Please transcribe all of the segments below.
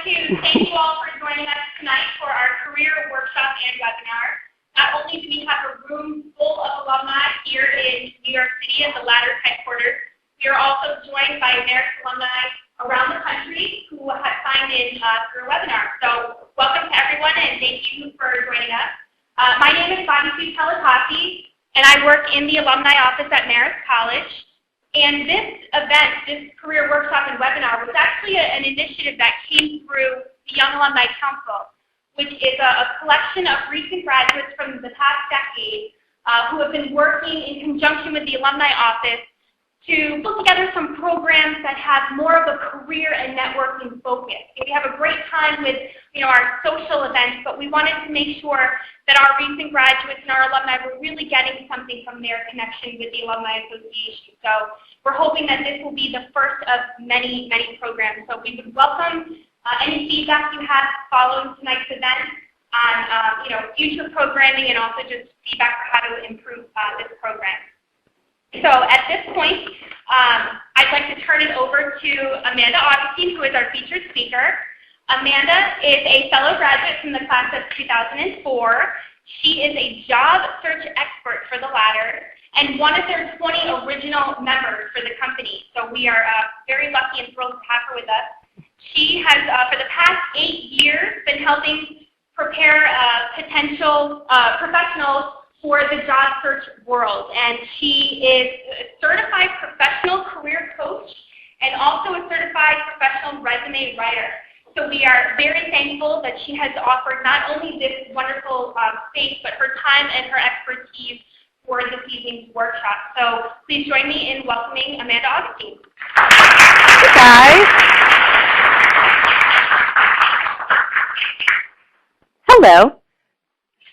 like to thank you all for joining us tonight for our career workshop and webinar. Not only do we have a room full of alumni here in New York City at the Ladder's headquarters, we are also joined by Marist alumni around the country who have signed in through a webinar. So welcome to everyone and thank you for joining us. My name is Bobby Pellicati, and I work in the alumni office at Marist College. And this event, this career workshop and webinar, was actually an initiative that came through the Young Alumni Council, which is a collection of recent graduates from the past decade who have been working in conjunction with the alumni office to put together some programs that have more of a career and networking focus. We have a great time with our social events, but we wanted to make sure that our recent graduates and our alumni were really getting something from their connection with the Alumni Association. So we're hoping that this will be the first of many, many programs. So we would welcome any feedback you have following tonight's event on future programming and also just feedback for how to improve this program. So at this point, I'd like to turn it over to Amanda Augustine, who is our featured speaker. Amanda is a fellow graduate from the class of 2004. She is a job search expert for the Ladder and one of their 20 original members for the company. So we are very lucky and thrilled to have her with us. She has, for the past 8 years, been helping prepare potential professionals for the job search world. And she is a certified professional career coach and also a certified professional resume writer. So we are very thankful that she has offered not only this wonderful space, but her time and her expertise for this evening's workshop. So please join me in welcoming Amanda Augustine. Hey guys. Hello.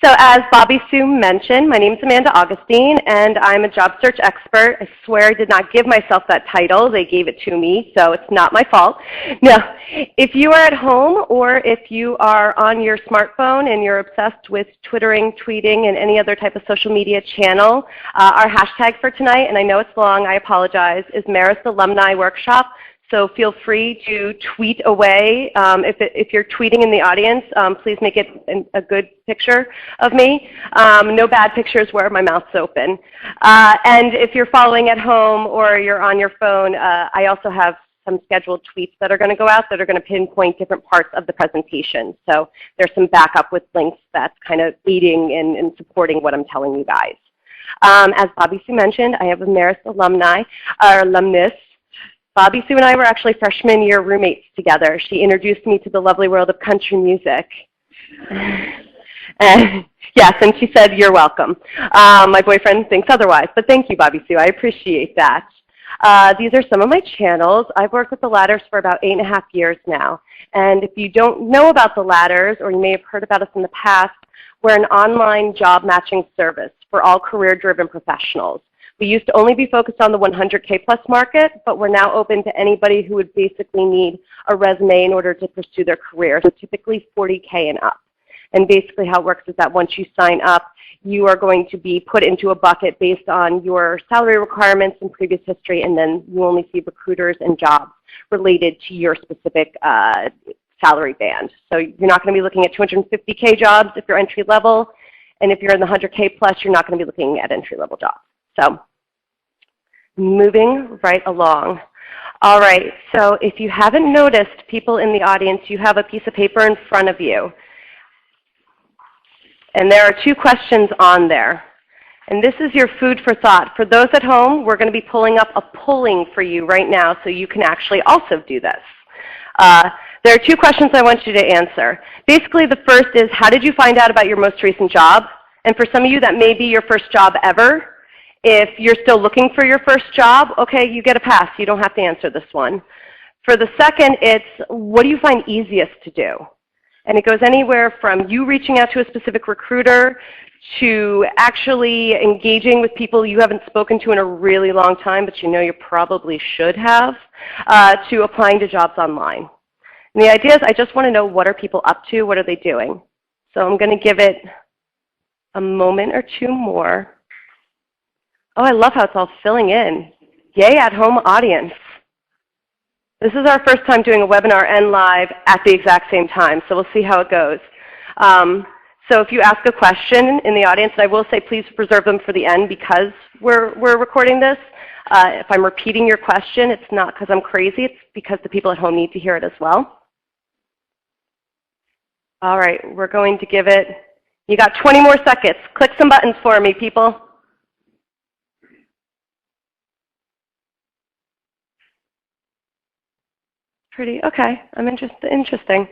So as Bobby Sue mentioned, my name is Amanda Augustine, and I'm a job search expert. I swear I did not give myself that title. They gave it to me, so it's not my fault. No, if you are at home or if you are on your smartphone and you're obsessed with Twittering, tweeting, and any other type of social media channel, our hashtag for tonight, and I know it's long, I apologize, is Marist Alumni Workshop. So feel free to tweet away. If you're tweeting in the audience, please make it a good picture of me. No bad pictures where my mouth's open. And if you're following at home or you're on your phone, I also have some scheduled tweets that are going to go out that are going to pinpoint different parts of the presentation. So there's some backup with links that's kind of aiding and supporting what I'm telling you guys. As Bobby Sue mentioned, I have a Marist alumnus. Bobby Sue and I were actually freshman year roommates together. She introduced me to the lovely world of country music. Yes, and she said, "You're welcome." My boyfriend thinks otherwise, but thank you, Bobby Sue. I appreciate that. These are some of my channels. I've worked with the Ladders for about 8.5 years now. And if you don't know about the Ladders, or you may have heard about us in the past, we're an online job matching service for all career-driven professionals. We used to only be focused on the 100K plus market, but we're now open to anybody who would basically need a resume in order to pursue their career, so typically 40K and up. And basically how it works is that once you sign up, you are going to be put into a bucket based on your salary requirements and previous history, and then you only see recruiters and jobs related to your specific salary band. So you're not going to be looking at 250K jobs if you're entry level, and if you're in the 100K plus, you're not going to be looking at entry level jobs. So moving right along. All right, so if you haven't noticed, people in the audience, you have a piece of paper in front of you. And there are 2 questions on there. And this is your food for thought. For those at home, we're going to be pulling up a polling for you right now so you can actually also do this. There are 2 questions I want you to answer. Basically, the first is, how did you find out about your most recent job? And for some of you, that may be your first job ever. If you're still looking for your first job, okay, you get a pass. You don't have to answer this one. For the second, it's what do you find easiest to do? And it goes anywhere from you reaching out to a specific recruiter to actually engaging with people you haven't spoken to in a really long time, but you know you probably should have, to applying to jobs online. And the idea is I just want to know, what are people up to? What are they doing? So I'm going to give it a moment or 2 more. Oh, I love how it's all filling in. Yay, at-home audience. This is our first time doing a webinar and live at the exact same time, so we'll see how it goes. So if you ask a question in the audience, and I will say please reserve them for the end because we're recording this. If I'm repeating your question, it's not because I'm crazy, it's because the people at home need to hear it as well. All right, we're going to give it, you got 20 more seconds. Click some buttons for me, people. Pretty, okay, interesting.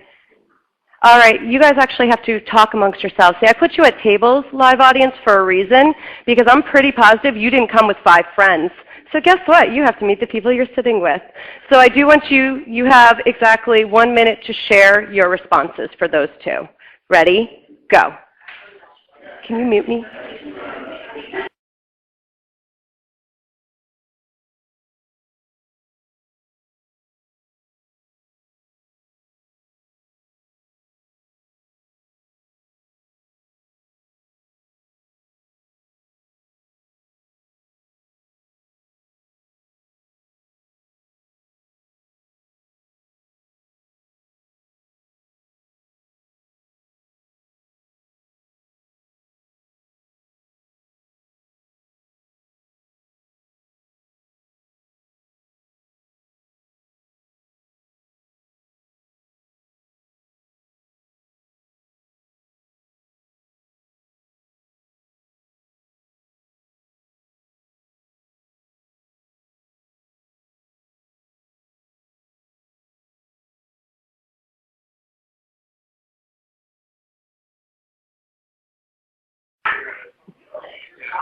All right, you guys actually have to talk amongst yourselves. See, I put you at tables, live audience, for a reason, because I'm pretty positive you didn't come with 5 friends. So guess what? You have to meet the people you're sitting with. So I do want you have exactly 1 minute to share your responses for those 2. Ready? Go. Can you mute me?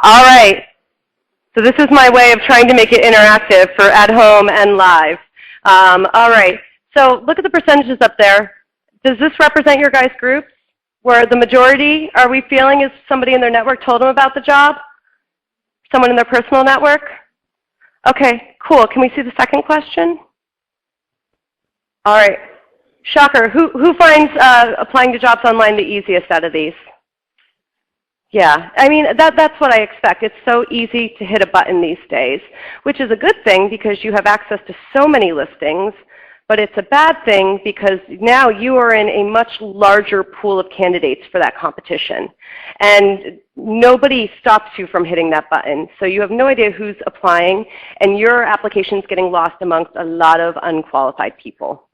All right. So this is my way of trying to make it interactive for at home and live. All right. So look at the percentages up there. Does this represent your guys' groups? Where the majority, are we feeling, is somebody in their network told them about the job? Someone in their personal network? Okay, cool. Can we see the second question? All right. Shocker. Who finds applying to jobs online the easiest out of these? Yeah, I mean, that's what I expect. It's so easy to hit a button these days, which is a good thing because you have access to so many listings, but it's a bad thing because now you are in a much larger pool of candidates for that competition. And nobody stops you from hitting that button. So you have no idea who's applying, and your application's getting lost amongst a lot of unqualified people.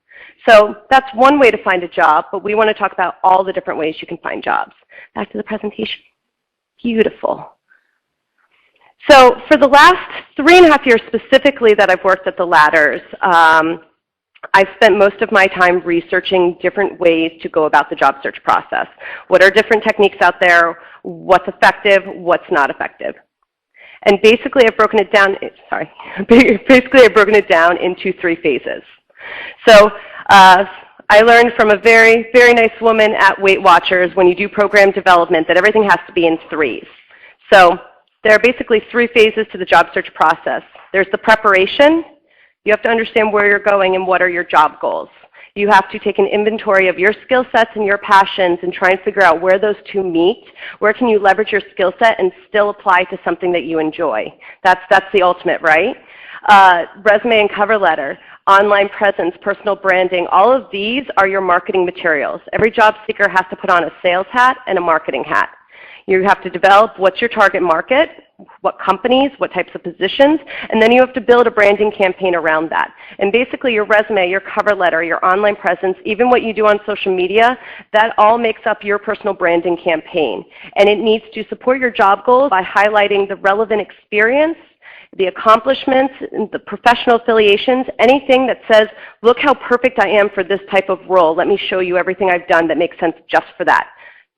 So that's one way to find a job, but we want to talk about all the different ways you can find jobs. Back to the presentation. Beautiful. So for the last 3.5 years specifically that I've worked at the Ladders, I've spent most of my time researching different ways to go about the job search process. What are different techniques out there? What's effective? What's not effective? And basically I've broken it down, into 3 phases. So I learned from a very, very nice woman at Weight Watchers when you do program development that everything has to be in 3s. So there are basically 3 phases to the job search process. There's the preparation. You have to understand where you're going and what are your job goals. You have to take an inventory of your skill sets and your passions and try and figure out where those 2 meet. Where can you leverage your skill set and still apply to something that you enjoy? That's the ultimate, right? Resume and cover letter. Online presence, personal branding, all of these are your marketing materials. Every job seeker has to put on a sales hat and a marketing hat. You have to develop what's your target market, what companies, what types of positions, and then you have to build a branding campaign around that. And basically your resume, your cover letter, your online presence, even what you do on social media, that all makes up your personal branding campaign. And it needs to support your job goals by highlighting the relevant experience, the accomplishments, the professional affiliations, anything that says, look how perfect I am for this type of role. Let me show you everything I've done that makes sense just for that.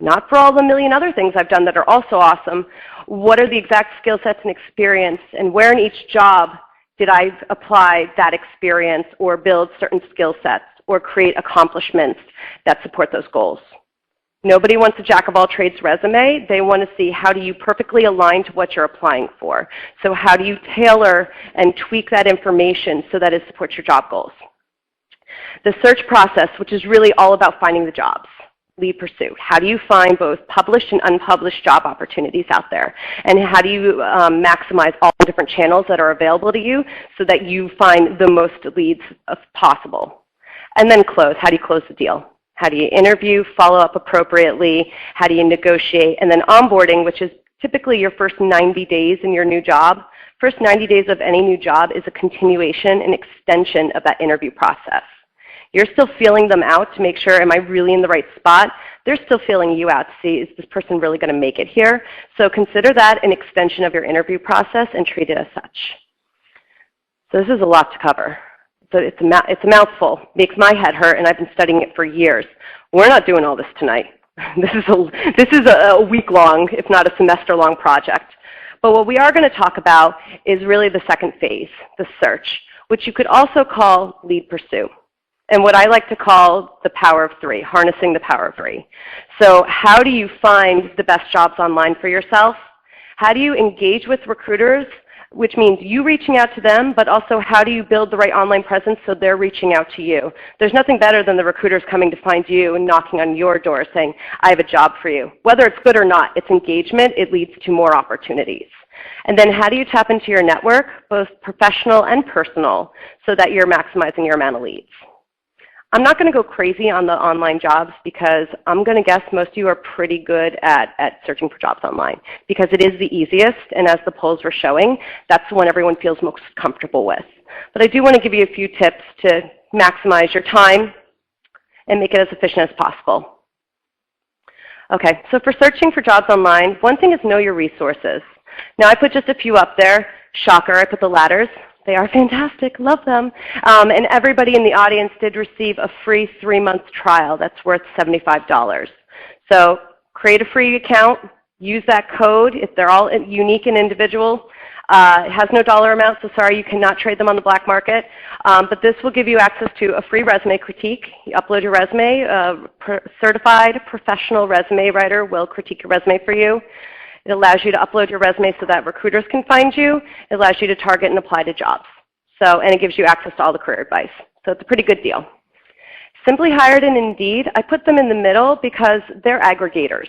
Not for all the million other things I've done that are also awesome. What are the exact skill sets and experience, and where in each job did I apply that experience or build certain skill sets or create accomplishments that support those goals? Nobody wants a jack-of-all-trades resume. They want to see how do you perfectly align to what you're applying for. So how do you tailor and tweak that information so that it supports your job goals? The search process, which is really all about finding the jobs. lead pursuit. How do you find both published and unpublished job opportunities out there? And how do you maximize all the different channels that are available to you so that you find the most leads possible? And then close. How do you close the deal? How do you interview, follow up appropriately? How do you negotiate? And then onboarding, which is typically your first 90 days in your new job. First 90 days of any new job is a continuation and extension of that interview process. You're still feeling them out to make sure, am I really in the right spot? They're still feeling you out to see, is this person really going to make it here? So consider that an extension of your interview process and treat it as such. So this is a lot to cover. So it's a mouthful. Makes my head hurt, and I've been studying it for years. We're not doing all this tonight. This is a week-long, if not a semester-long project. But what we are going to talk about is really the second phase, the search, which you could also call lead pursuit. And what I like to call the power of three, harnessing the power of three. So how do you find the best jobs online for yourself? How do you engage with recruiters, which means you reaching out to them, but also how do you build the right online presence so they're reaching out to you? There's nothing better than the recruiters coming to find you and knocking on your door saying, I have a job for you. Whether it's good or not, it's engagement. It leads to more opportunities. And then how do you tap into your network, both professional and personal, so that you're maximizing your amount of leads? I'm not going to go crazy on the online jobs because I'm going to guess most of you are pretty good at searching for jobs online because it is the easiest, and as the polls were showing, that's the one everyone feels most comfortable with. But I do want to give you a few tips to maximize your time and make it as efficient as possible. Okay, so for searching for jobs online, one thing is know your resources. Now I put just a few up there. Shocker, I put the ladders. They are fantastic, love them. And everybody in the audience did receive a free 3-month trial that's worth $75. So create a free account, use that code. If they're all unique and individual, it has no dollar amount, so sorry, you cannot trade them on the black market. But this will give you access to a free resume critique. You upload your resume, a certified professional resume writer will critique your resume for you. It allows you to upload your resume so that recruiters can find you. It allows you to target and apply to jobs. And it gives you access to all the career advice. So it's a pretty good deal. Simply Hired and Indeed, I put them in the middle because they're aggregators.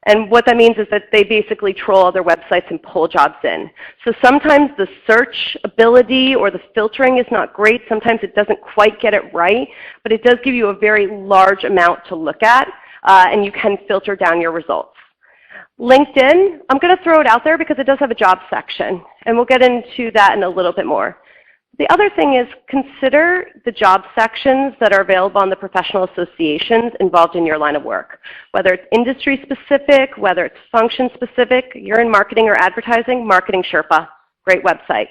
And what that means is that they basically troll other websites and pull jobs in. So sometimes the search ability or the filtering is not great. Sometimes it doesn't quite get it right, but it does give you a very large amount to look at, and you can filter down your results. LinkedIn, I'm going to throw it out there because it does have a job section, and we'll get into that in a little bit more. The other thing is consider the job sections that are available on the professional associations involved in your line of work. Whether it's industry specific, whether it's function specific, you're in marketing or advertising, Marketing Sherpa, great website.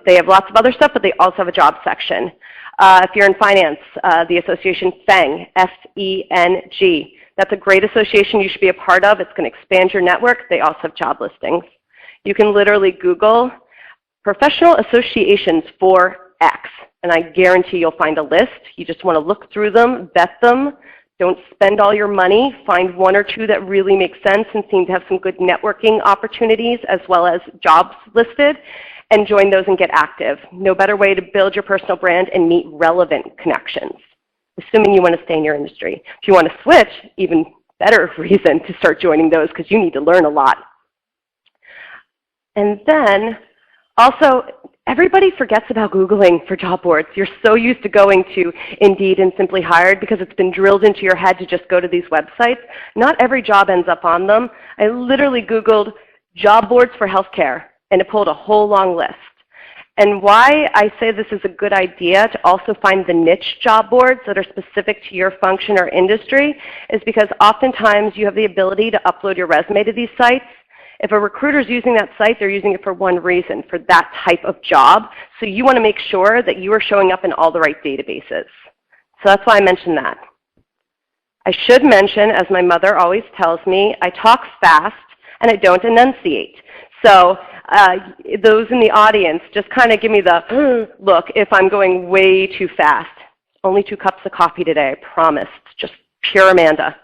They have lots of other stuff, but they also have a job section. If you're in finance, the association FENG, F-E-N-G. That's a great association you should be a part of. It's going to expand your network. They also have job listings. You can literally Google professional associations for X, and I guarantee you'll find a list. You just want to look through them, vet them. Don't spend all your money. Find one or two that really make sense and seem to have some good networking opportunities as well as jobs listed, and join those and get active. No better way to build your personal brand and meet relevant connections, assuming you want to stay in your industry. If you want to switch, even better reason to start joining those because you need to learn a lot. And then also, everybody forgets about Googling for job boards. You're so used to going to Indeed and Simply Hired because it's been drilled into your head to just go to these websites. Not every job ends up on them. I literally Googled job boards for healthcare, and it pulled a whole long list. And why I say this is a good idea to also find the niche job boards that are specific to your function or industry is because oftentimes you have the ability to upload your resume to these sites. If a recruiter is using that site, they're using it for one reason, for that type of job. So you want to make sure that you are showing up in all the right databases. So that's why I mentioned that. I should mention, as my mother always tells me, I talk fast and I don't enunciate. So those in the audience, just kind of give me the look if I'm going way too fast. Only 2 cups of coffee today, I promised. Just pure Amanda.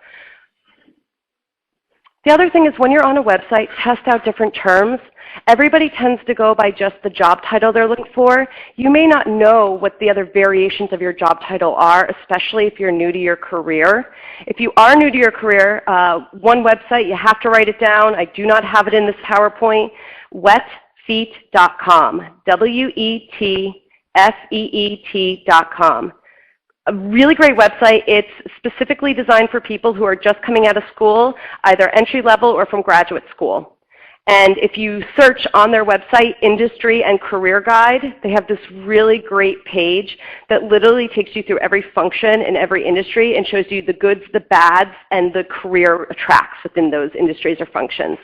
The other thing is when you're on a website, test out different terms. Everybody tends to go by just the job title they're looking for. You may not know what the other variations of your job title are, especially if you're new to your career. If you are new to your career, one website, you have to write it down. I do not have it in this PowerPoint. wetfeet.com, WETFEET.com. A really great website. It's specifically designed for people who are just coming out of school, either entry level or from graduate school. And if you search on their website, Industry and Career Guide, they have this really great page that literally takes you through every function in every industry and shows you the goods, the bads, and the career tracks within those industries or functions.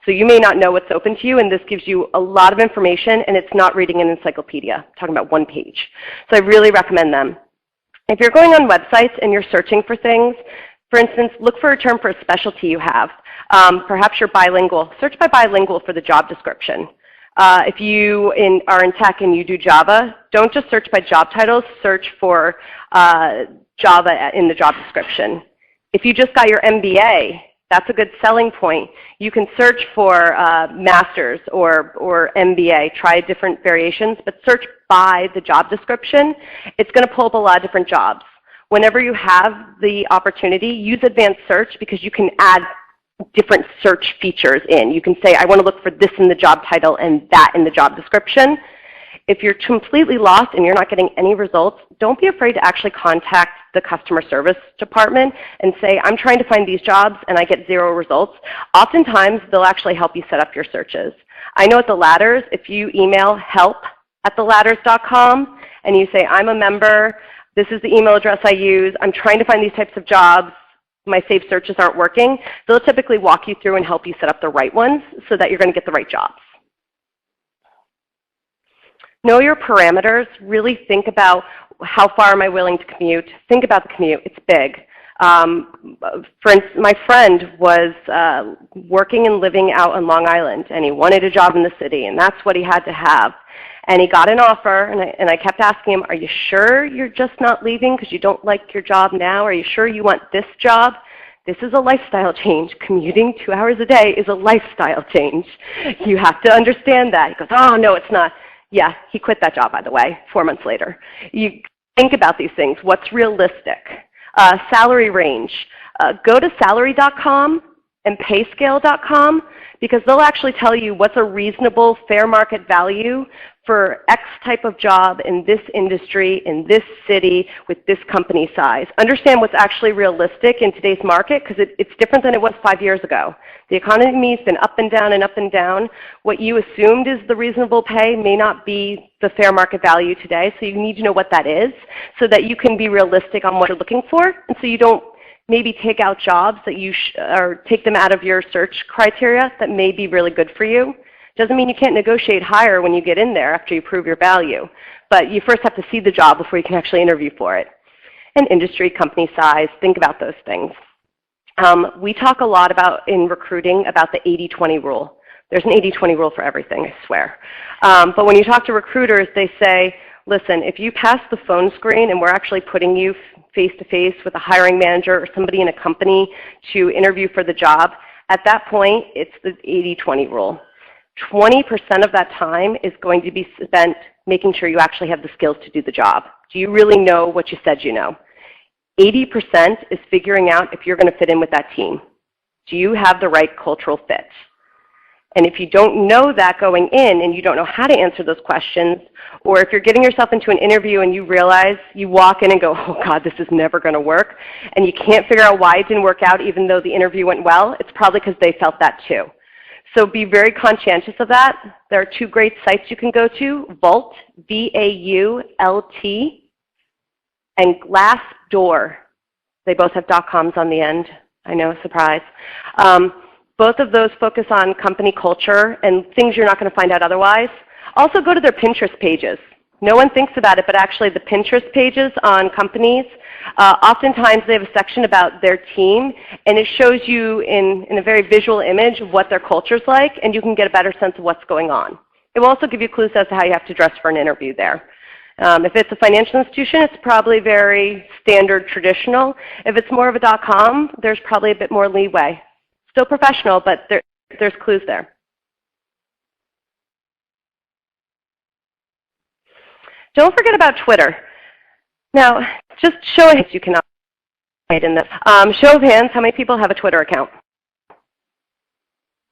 So you may not know what's open to you, and this gives you a lot of information, and it's not reading an encyclopedia. I'm talking about one page. So I really recommend them. If you're going on websites and you're searching for things, for instance, look for a term for a specialty you have. Perhaps you're bilingual. Search by bilingual for the job description. If you are in tech and you do Java, don't just search by job titles. Search for Java in the job description. If you just got your MBA, that's a good selling point. You can search for master's or MBA. Try different variations, but search by the job description. It's going to pull up a lot of different jobs. Whenever you have the opportunity, use advanced search because you can add different search features in. You can say, I want to look for this in the job title and that in the job description. If you're completely lost and you're not getting any results, don't be afraid to actually contact the customer service department and say, I'm trying to find these jobs and I get 0 results. Oftentimes, they'll actually help you set up your searches. I know at the Ladders, if you email help@theladders.com and you say, I'm a member, this is the email address I use, I'm trying to find these types of jobs, my saved searches aren't working, they'll typically walk you through and help you set up the right ones so that you're going to get the right jobs. Know your parameters. Really think about how far am I willing to commute. Think about the commute. It's big. For instance, my friend was working and living out on Long Island, and he wanted a job in the city, and that's what he had to have. And he got an offer, and I kept asking him, are you sure you're just not leaving because you don't like your job now? Are you sure you want this job? This is a lifestyle change. Commuting 2 hours a day is a lifestyle change. You have to understand that. He goes, oh, no, it's not. Yeah, he quit that job, by the way, 4 months later. You think about these things. What's realistic? Salary range. Go to salary.com and payscale.com because they'll actually tell you what's a reasonable fair market value for X type of job in this industry, in this city, with this company size. Understand what's actually realistic in today's market because it's different than it was 5 years ago. The economy's been up and down and up and down. What you assumed is the reasonable pay may not be the fair market value today, so you need to know what that is so that you can be realistic on what you're looking for, and so you don't maybe take out jobs that you or take them out of your search criteria that may be really good for you. Doesn't mean you can't negotiate higher when you get in there after you prove your value, but you first have to see the job before you can actually interview for it. And industry, company size, think about those things. We talk a lot about in recruiting about the 80-20 rule. There's an 80-20 rule for everything, I swear. But when you talk to recruiters, they say, listen, if you pass the phone screen and we're actually putting you face-to-face with a hiring manager or somebody in a company to interview for the job, at that point, it's the 80-20 rule. 20% of that time is going to be spent making sure you actually have the skills to do the job. Do you really know what you said you know? 80% is figuring out if you're going to fit in with that team. Do you have the right cultural fit? And if you don't know that going in and you don't know how to answer those questions, or if you're getting yourself into an interview and you realize you walk in and go, oh God, this is never going to work, and you can't figure out why it didn't work out even though the interview went well, it's probably because they felt that too. So be very conscientious of that. There are 2 great sites you can go to, Vault, V-A-U-L-T, and Glassdoor. They both have .coms on the end. I know, surprise. Both of those focus on company culture and things you're not going to find out otherwise. Also go to their Pinterest pages. No one thinks about it, but actually the Pinterest pages on companies, oftentimes they have a section about their team, and it shows you in a very visual image what their culture's like, and you can get a better sense of what's going on. It will also give you clues as to how you have to dress for an interview there. If it's a financial institution, it's probably very standard traditional. If it's more of a .com, there's probably a bit more leeway. Still professional, but there's clues there. Don't forget about Twitter. Now, just show of hands, you cannot write in this. Show of hands, how many people have a Twitter account?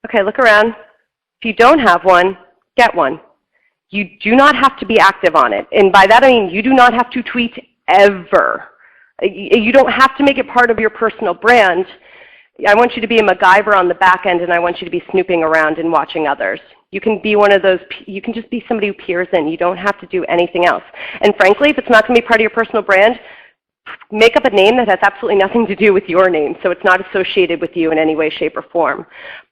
Okay, look around. If you don't have one, get one. You do not have to be active on it. And by that I mean you do not have to tweet ever. You don't have to make it part of your personal brand. I want you to be a MacGyver on the back end, and I want you to be snooping around and watching others. You can be one of those, you can just be somebody who peers in. You don't have to do anything else. And frankly, if it's not going to be part of your personal brand, make up a name that has absolutely nothing to do with your name, so it's not associated with you in any way, shape, or form.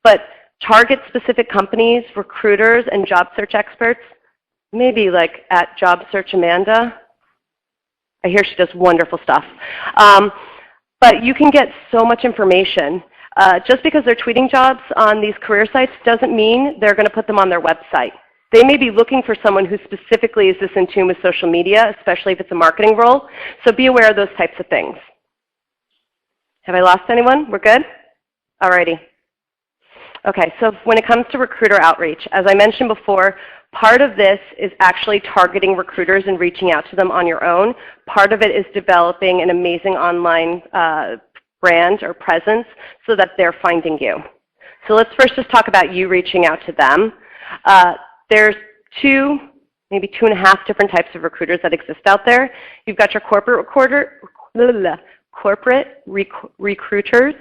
But target specific companies, recruiters, and job search experts, maybe like at Job Search Amanda. I hear she does wonderful stuff. But you can get so much information. Just because they're tweeting jobs on these career sites doesn't mean they're going to put them on their website. They may be looking for someone who specifically is this in tune with social media, especially if it's a marketing role. So be aware of those types of things. Have I lost anyone? We're good? Alrighty. Okay, so when it comes to recruiter outreach, as I mentioned before, part of this is actually targeting recruiters and reaching out to them on your own. Part of it is developing an amazing online brand or presence so that they're finding you. So let's first just talk about you reaching out to them. There's maybe 2.5 different types of recruiters that exist out there. You've got your corporate recruiters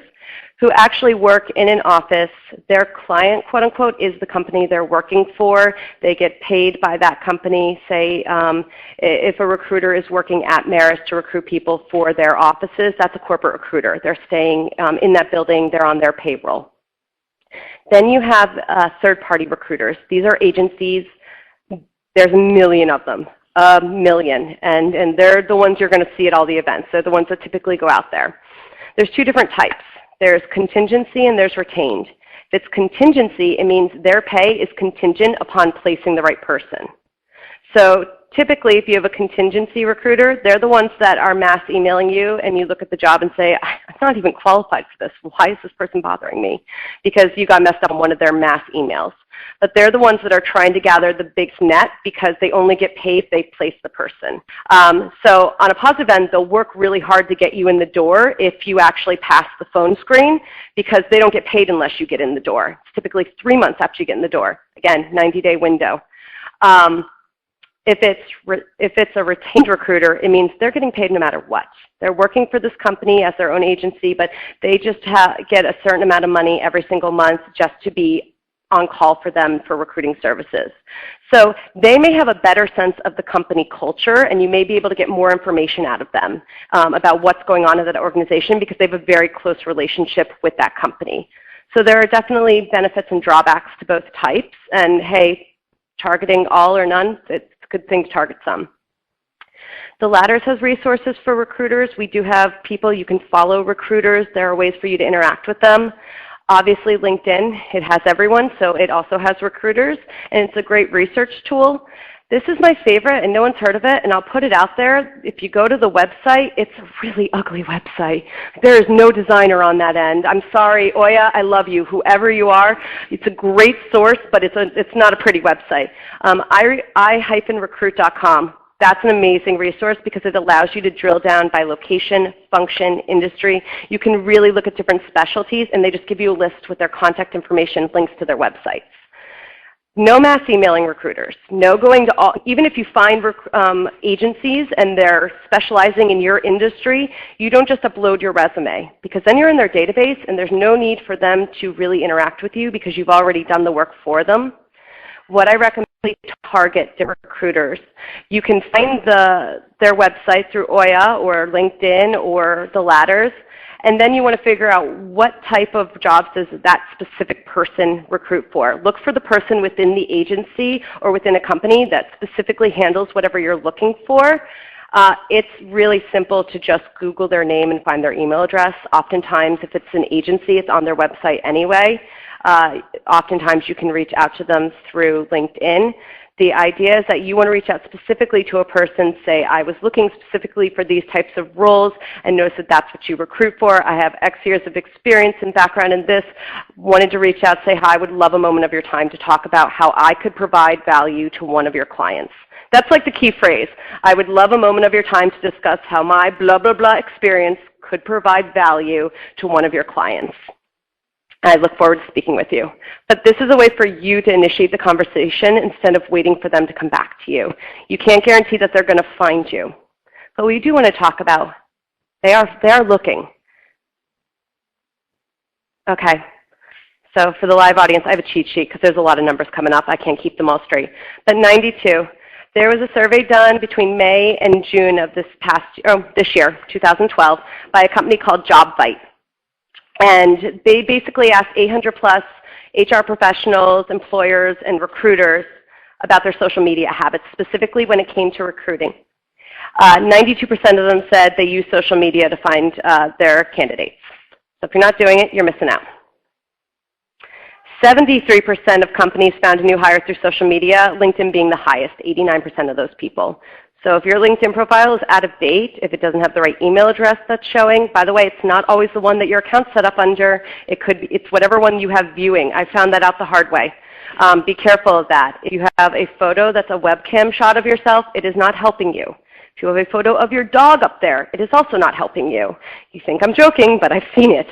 who actually work in an office. Their client, quote unquote, is the company they're working for. They get paid by that company. Say if a recruiter is working at Marist to recruit people for their offices, that's a corporate recruiter. They're staying in that building. They're on their payroll. Then you have third-party recruiters. These are agencies. There's a million of them, a million. And they're the ones you're going to see at all the events. They're the ones that typically go out there. There's 2 different types. There's contingency and there's retained. If it's contingency, it means their pay is contingent upon placing the right person. So typically, if you have a contingency recruiter, they're the ones that are mass emailing you, and you look at the job and say, I'm not even qualified for this. Why is this person bothering me? Because you got messed up on one of their mass emails. But they're the ones that are trying to gather the big net because they only get paid if they place the person. So on a positive end, they'll work really hard to get you in the door if you actually pass the phone screen, because they don't get paid unless you get in the door. It's typically 3 months after you get in the door. Again, 90-day window. If it's a retained recruiter, it means they're getting paid no matter what. They're working for this company as their own agency, but they just get a certain amount of money every single month just to be on call for them for recruiting services. So they may have a better sense of the company culture, and you may be able to get more information out of them about what's going on in that organization because they have a very close relationship with that company. So there are definitely benefits and drawbacks to both types, and hey, targeting all or none, it's a good thing to target some. The Ladders has resources for recruiters. We do have people, you can follow recruiters. There are ways for you to interact with them. Obviously LinkedIn, it has everyone, so it also has recruiters, and it's a great research tool. This is my favorite, and no one's heard of it, and I'll put it out there. If you go to the website, it's a really ugly website. There is no designer on that end. I'm sorry, Oya, I love you, whoever you are. It's a great source, but it's not a pretty website. I-recruit.com. That's an amazing resource because it allows you to drill down by location, function, industry. You can really look at different specialties, and they just give you a list with their contact information, links to their websites. No mass emailing recruiters. No going to all, even if you find agencies and they're specializing in your industry, you don't just upload your resume, because then you're in their database and there's no need for them to really interact with you because you've already done the work for them. What I recommend is target different recruiters. You can find their website through Oya or LinkedIn or the Ladders, and then you want to figure out what type of jobs does that specific person recruit for. Look for the person within the agency or within a company that specifically handles whatever you're looking for. It's really simple to just Google their name and find their email address. Oftentimes, if it's an agency, it's on their website anyway. Oftentimes, you can reach out to them through LinkedIn. The idea is that you want to reach out specifically to a person, say, I was looking specifically for these types of roles and notice that that's what you recruit for. I have X years of experience and background in this. Wanted to reach out, say, hi, I would love a moment of your time to talk about how I could provide value to one of your clients. That's like the key phrase. I would love a moment of your time to discuss how my blah, blah, blah experience could provide value to one of your clients. I look forward to speaking with you. But this is a way for you to initiate the conversation instead of waiting for them to come back to you. You can't guarantee that they're going to find you. But we do want to talk about, they are looking. Okay. So for the live audience, I have a cheat sheet because there's a lot of numbers coming up. I can't keep them all straight. But 92. There was a survey done between May and June of this year, 2012, by a company called JobVite. And they basically asked 800 plus HR professionals, employers, and recruiters about their social media habits, specifically when it came to recruiting. 92% of them said they use social media to find their candidates. So if you're not doing it, you're missing out. 73% of companies found a new hire through social media, LinkedIn being the highest, 89% of those people. So if your LinkedIn profile is out of date, if it doesn't have the right email address that's showing, by the way, it's not always the one that your account's set up under. It's whatever one you have viewing. I found that out the hard way. Be careful of that. If you have a photo that's a webcam shot of yourself, it is not helping you. If you have a photo of your dog up there, it is also not helping you. You think I'm joking, but I've seen it.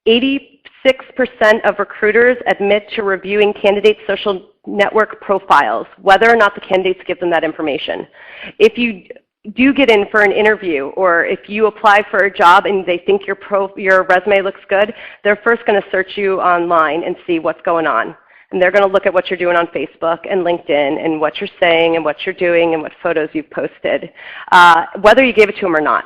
86% of recruiters admit to reviewing candidates' social network profiles, whether or not the candidates give them that information. If you do get in for an interview, or if you apply for a job and they think your resume looks good, they're first going to search you online and see what's going on. And they're going to look at what you're doing on Facebook and LinkedIn and what you're saying and what you're doing and what photos you've posted, whether you gave it to them or not.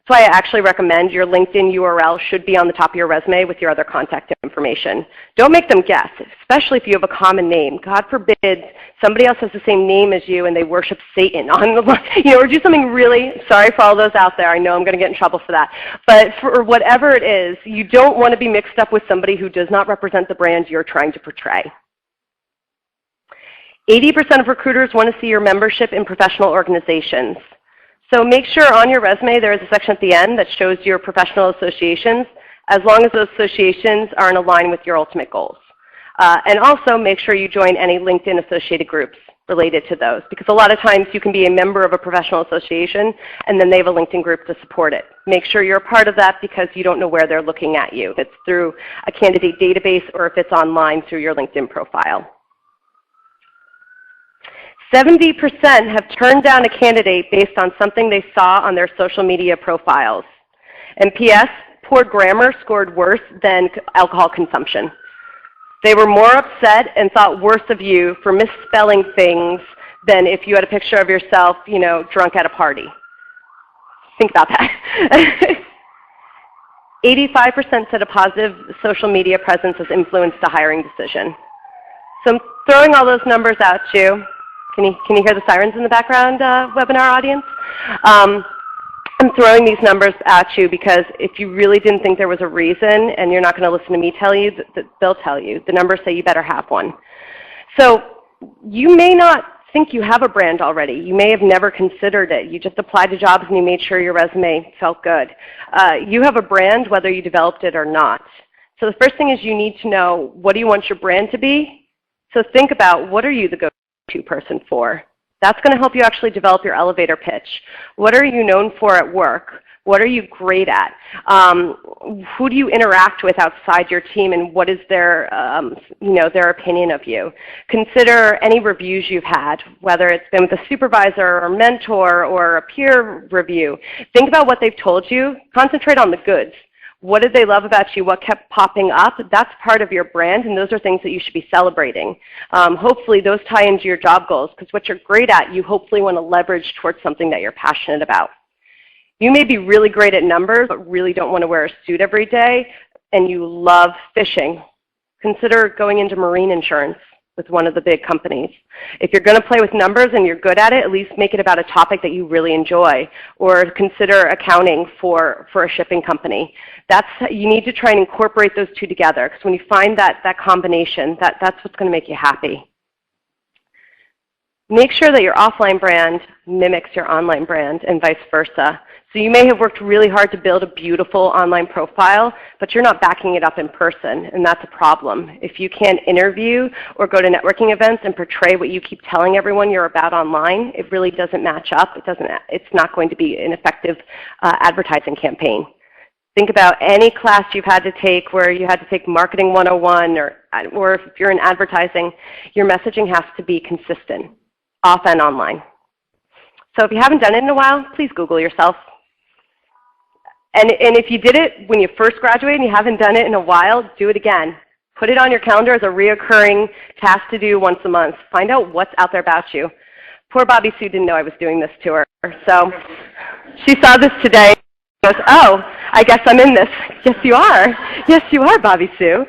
That's why I actually recommend your LinkedIn URL should be on the top of your resume with your other contact information. Don't make them guess, especially if you have a common name. God forbid somebody else has the same name as you and they worship Satan on the, or do something really, sorry for all those out there, I know I'm going to get in trouble for that. But for whatever it is, you don't want to be mixed up with somebody who does not represent the brand you're trying to portray. 80% of recruiters want to see your membership in professional organizations. So make sure on your resume there is a section at the end that shows your professional associations, as long as those associations are in line with your ultimate goals. And also make sure you join any LinkedIn associated groups related to those, because a lot of times you can be a member of a professional association and then they have a LinkedIn group to support it. Make sure you're a part of that because you don't know where they're looking at you, if it's through a candidate database or if it's online through your LinkedIn profile. 70% have turned down a candidate based on something they saw on their social media profiles. And P.S., poor grammar scored worse than alcohol consumption. They were more upset and thought worse of you for misspelling things than if you had a picture of yourself, drunk at a party. Think about that. 85% said a positive social media presence has influenced a hiring decision. So I'm throwing all those numbers out to you. Can you hear the sirens in the background, webinar audience? I'm throwing these numbers at you because if you really didn't think there was a reason and you're not going to listen to me tell you, they'll tell you. The numbers say you better have one. So you may not think you have a brand already. You may have never considered it. You just applied to jobs and you made sure your resume felt good. You have a brand whether you developed it or not. So the first thing is you need to know, what do you want your brand to be? So think about, what are you the go-to person for? That's going to help you actually develop your elevator pitch. What are you known for at work? What are you great at? Who do you interact with outside your team, and what is their, their opinion of you? Consider any reviews you've had, whether it's been with a supervisor or mentor or a peer review. Think about what they've told you. Concentrate on the goods. What did they love about you? What kept popping up? That's part of your brand, and those are things that you should be celebrating. Hopefully those tie into your job goals, because what you're great at, you hopefully want to leverage towards something that you're passionate about. You may be really great at numbers, but really don't want to wear a suit every day, and you love fishing. Consider going into marine insurance with one of the big companies. If you're going to play with numbers and you're good at it, at least make it about a topic that you really enjoy, or consider accounting for a shipping company. You need to try and incorporate those two together, because when you find that combination, that's what's going to make you happy. Make sure that your offline brand mimics your online brand and vice versa. So you may have worked really hard to build a beautiful online profile, but you're not backing it up in person, and that's a problem. If you can't interview or go to networking events and portray what you keep telling everyone you're about online, it really doesn't match up. It's not going to be an effective advertising campaign. Think about any class you've had to take where you had to take Marketing 101, or if you're in advertising, your messaging has to be consistent, off and online. So if you haven't done it in a while, please Google yourself. And if you did it when you first graduated and you haven't done it in a while, do it again. Put it on your calendar as a reoccurring task to do once a month. Find out what's out there about you. Poor Bobby Sue didn't know I was doing this to her. So she saw this today and goes, oh, I guess I'm in this. Yes, you are. Yes, you are, Bobby Sue.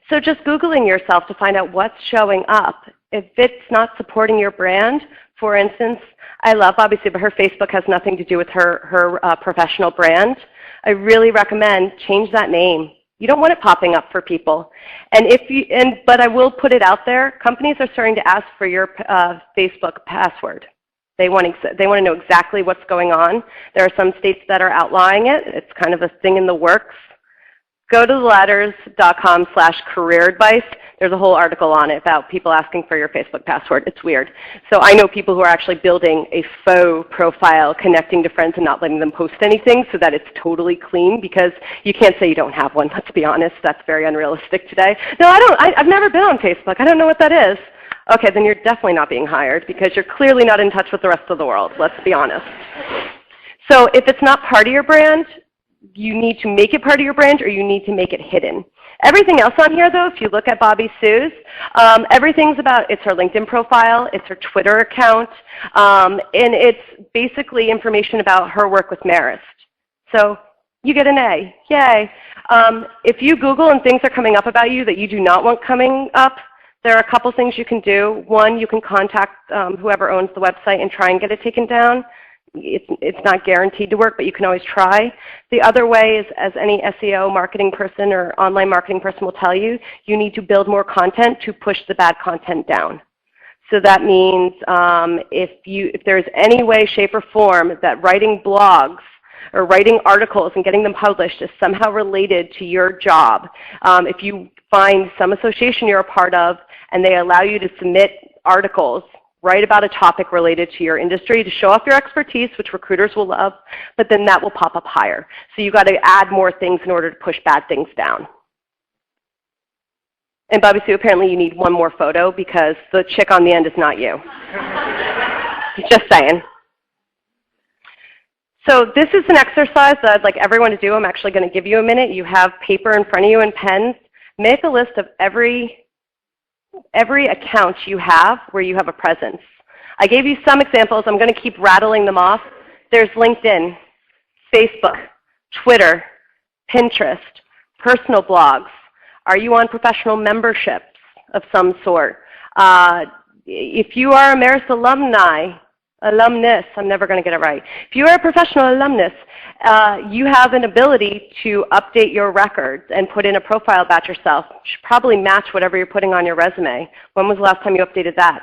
So just Googling yourself to find out what's showing up. If it's not supporting your brand, for instance, I love Bobby Sue, but her Facebook has nothing to do with her professional brand. I really recommend change that name. You don't want it popping up for people. But I will put it out there. Companies are starting to ask for your Facebook password. They want to know exactly what's going on. There are some states that are outlawing it. It's kind of a thing in the works. Go to theladders.com/career advice. There's a whole article on it about people asking for your Facebook password. It's weird. So I know people who are actually building a faux profile, connecting to friends and not letting them post anything so that it's totally clean, because you can't say you don't have one. Let's be honest. That's very unrealistic today. No, I've never been on Facebook. I don't know what that is. Okay, then you're definitely not being hired because you're clearly not in touch with the rest of the world. Let's be honest. So if it's not part of your brand, you need to make it part of your brand or you need to make it hidden. Everything else on here, though, if you look at Bobby Sue's, everything's about, it's her LinkedIn profile, it's her Twitter account, and it's basically information about her work with Marist. So you get an A. Yay. If you Google and things are coming up about you that you do not want coming up, there are a couple things you can do. One, you can contact whoever owns the website and try and get it taken down. It's not guaranteed to work, but you can always try. The other way is, as any SEO marketing person or online marketing person will tell you, you need to build more content to push the bad content down. So that means if there's any way, shape, or form that writing blogs or writing articles and getting them published is somehow related to your job, if you find some association you're a part of and they allow you to submit articles, write about a topic related to your industry to show off your expertise, which recruiters will love, but then that will pop up higher. So you've got to add more things in order to push bad things down. And Bobby Sue, apparently you need one more photo because the chick on the end is not you. Just saying. So this is an exercise that I'd like everyone to do. I'm actually going to give you a minute. You have paper in front of you and pens. Make a list of every account you have where you have a presence. I gave you some examples. I'm going to keep rattling them off. There's LinkedIn, Facebook, Twitter, Pinterest, personal blogs. Are you on professional memberships of some sort? If you are a Marist alumnus, I'm never going to get it right. If you are a professional alumnus, you have an ability to update your records and put in a profile about yourself. It should probably match whatever you're putting on your resume. When was the last time you updated that?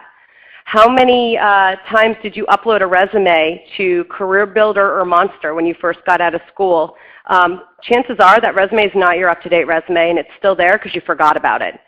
How many times did you upload a resume to Career Builder or Monster when you first got out of school? Chances are that resume is not your up-to-date resume and it's still there because you forgot about it.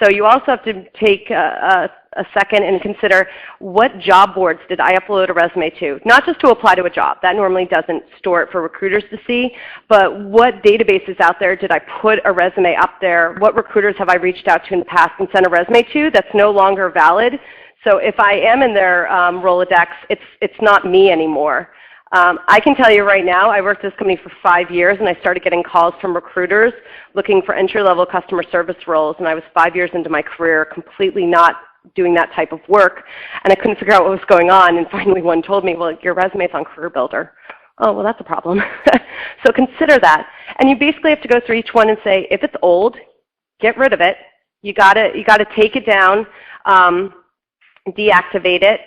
So you also have to take a second and consider, what job boards did I upload a resume to? Not just to apply to a job. That normally doesn't store it for recruiters to see. But what databases out there did I put a resume up there? What recruiters have I reached out to in the past and sent a resume to that's no longer valid? So if I am in their Rolodex, it's not me anymore. I can tell you right now, I worked at this company for 5 years, and I started getting calls from recruiters looking for entry-level customer service roles, and I was 5 years into my career completely not doing that type of work, and I couldn't figure out what was going on, and finally one told me, well, your resume is on Career Builder. Oh, well, that's a problem. So consider that. And you basically have to go through each one and say, if it's old, get rid of it. You gotta take it down, deactivate it.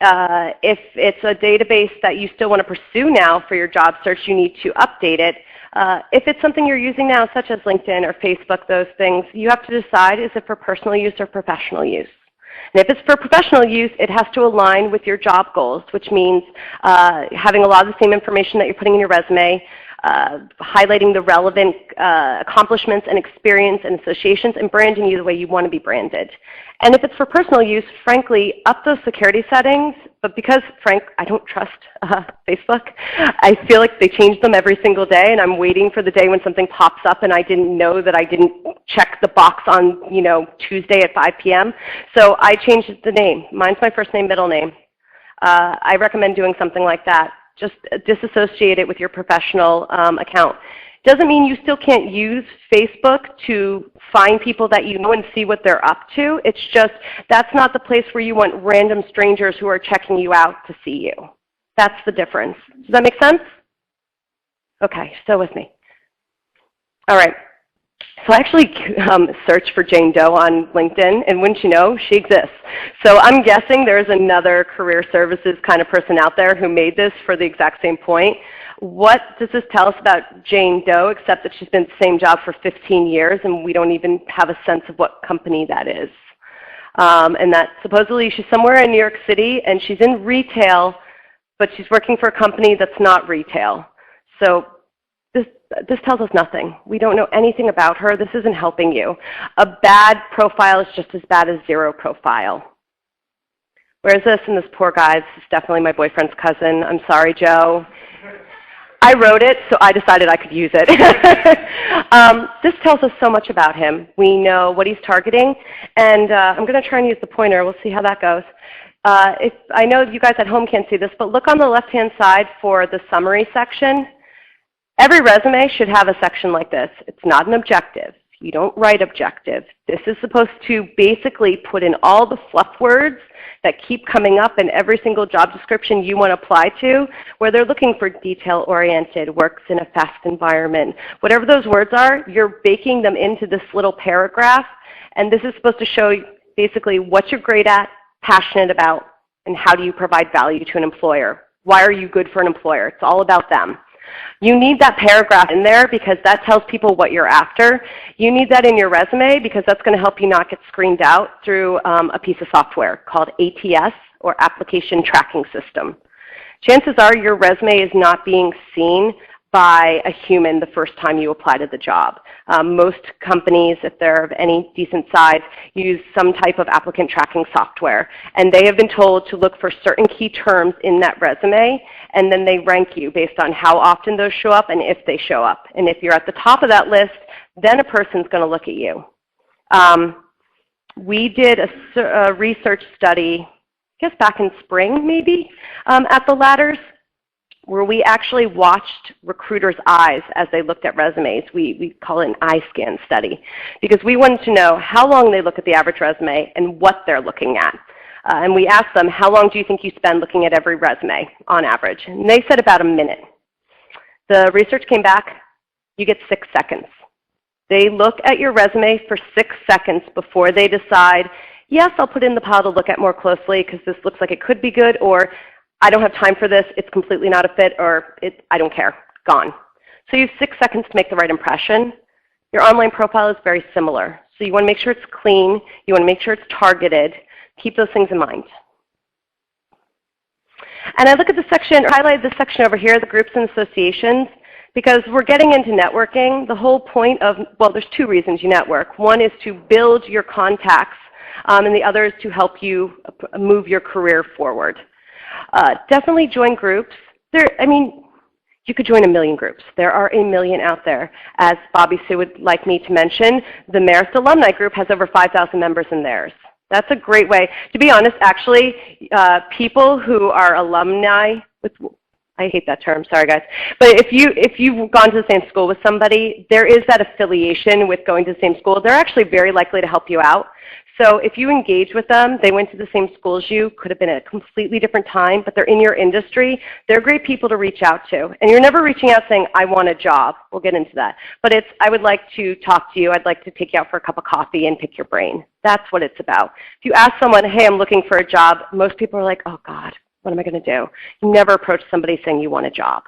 If it's a database that you still want to pursue now for your job search, you need to update it. If it's something you're using now, such as LinkedIn or Facebook, those things, you have to decide, is it for personal use or professional use? And if it's for professional use, it has to align with your job goals, which means having a lot of the same information that you're putting in your resume, highlighting the relevant accomplishments and experience and associations, and branding you the way you want to be branded. And if it's for personal use, frankly, up those security settings, but because, I don't trust Facebook, I feel like they change them every single day, and I'm waiting for the day when something pops up and I didn't know that I didn't check the box on, Tuesday at 5 p.m. So I changed the name. Mine's my first name, middle name. I recommend doing something like that. Just disassociate it with your professional account. Doesn't mean you still can't use Facebook to find people that you know and see what they're up to. It's just that's not the place where you want random strangers who are checking you out to see you. That's the difference. Does that make sense? Okay, still with me. All right. So I actually searched for Jane Doe on LinkedIn, and wouldn't you know, she exists. So I'm guessing there's another career services kind of person out there who made this for the exact same point. What does this tell us about Jane Doe, except that she's been at the same job for 15 years, and we don't even have a sense of what company that is. And that supposedly she's somewhere in New York City, and she's in retail, but she's working for a company that's not retail. So this tells us nothing. We don't know anything about her. This isn't helping you. A bad profile is just as bad as zero profile. Where is this? And this poor guy, this is definitely my boyfriend's cousin. I'm sorry, Joe. I wrote it, so I decided I could use it. This tells us so much about him. We know what he's targeting, and I'm going to try and use the pointer. We'll see how that goes. I know you guys at home can't see this, but look on the left-hand side for the summary section. Every resume should have a section like this. It's not an objective. You don't write objective. This is supposed to basically put in all the fluff words that keep coming up in every single job description you want to apply to, where they're looking for detail-oriented, works in a fast environment. Whatever those words are, you're baking them into this little paragraph, and this is supposed to show basically what you're great at, passionate about, and how do you provide value to an employer. Why are you good for an employer? It's all about them. You need that paragraph in there because that tells people what you're after. You need that in your resume because that's going to help you not get screened out through a piece of software called ATS, or Application Tracking System. Chances are your resume is not being seen by a human the first time you apply to the job. Most companies, if they're of any decent size, use some type of applicant tracking software. And they have been told to look for certain key terms in that resume, and then they rank you based on how often those show up and if they show up. And if you're at the top of that list, then a person's going to look at you. We did a research study, I guess back in spring maybe, at the Ladders, where we actually watched recruiters' eyes as they looked at resumes. We call it an eye scan study, because we wanted to know how long they look at the average resume and what they're looking at. And we asked them, how long do you think you spend looking at every resume on average? And they said about a minute. The research came back, you get 6 seconds. They look at your resume for 6 seconds before they decide, yes, I'll put it in the pile to look at more closely because this looks like it could be good, or I don't have time for this, it's completely not a fit, or I don't care, gone. So you have 6 seconds to make the right impression. Your online profile is very similar. So you want to make sure it's clean, you want to make sure it's targeted. Keep those things in mind. And I look at the section, or highlighted this section over here, the groups and associations, because we're getting into networking. The whole point of, well, there's 2 reasons you network. One is to build your contacts, and the other is to help you move your career forward. Definitely join groups. You could join a million groups. There are a million out there. As Bobby Sue would like me to mention, the Marist Alumni group has over 5,000 members in theirs. That's a great way. To be honest, actually, people who are alumni, I hate that term, sorry guys, but if you've gone to the same school with somebody, there is that affiliation with going to the same school. They're actually very likely to help you out. So if you engage with them, they went to the same school as you, could have been at a completely different time, but they're in your industry, they're great people to reach out to. And you're never reaching out saying, I want a job. We'll get into that. But it's, I would like to talk to you. I'd like to take you out for a cup of coffee and pick your brain. That's what it's about. If you ask someone, hey, I'm looking for a job, most people are like, oh God, what am I going to do? You never approach somebody saying you want a job.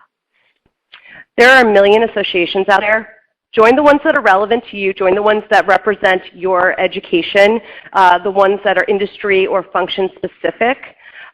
There are a million associations out there. Join the ones that are relevant to you. Join the ones that represent your education, the ones that are industry or function specific.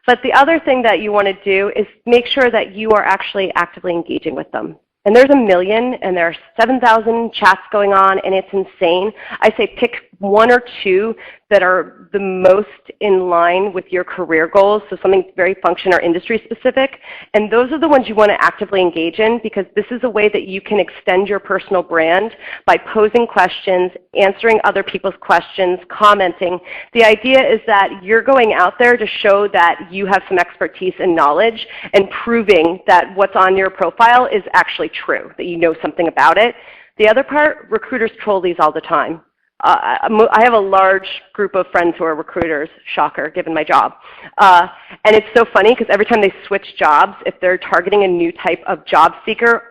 But the other thing that you want to do is make sure that you are actually actively engaging with them. And there's 1 million, and there are 7,000 chats going on, and it's insane. I say pick 1 or 2 that are the most in line with your career goals, so something very function or industry specific. And those are the ones you want to actively engage in, because this is a way that you can extend your personal brand by posing questions, answering other people's questions, commenting. The idea is that you're going out there to show that you have some expertise and knowledge, and proving that what's on your profile is actually true, that you know something about it. The other part, recruiters troll these all the time. I have a large group of friends who are recruiters, shocker, given my job. And it's so funny because every time they switch jobs, if they're targeting a new type of job seeker,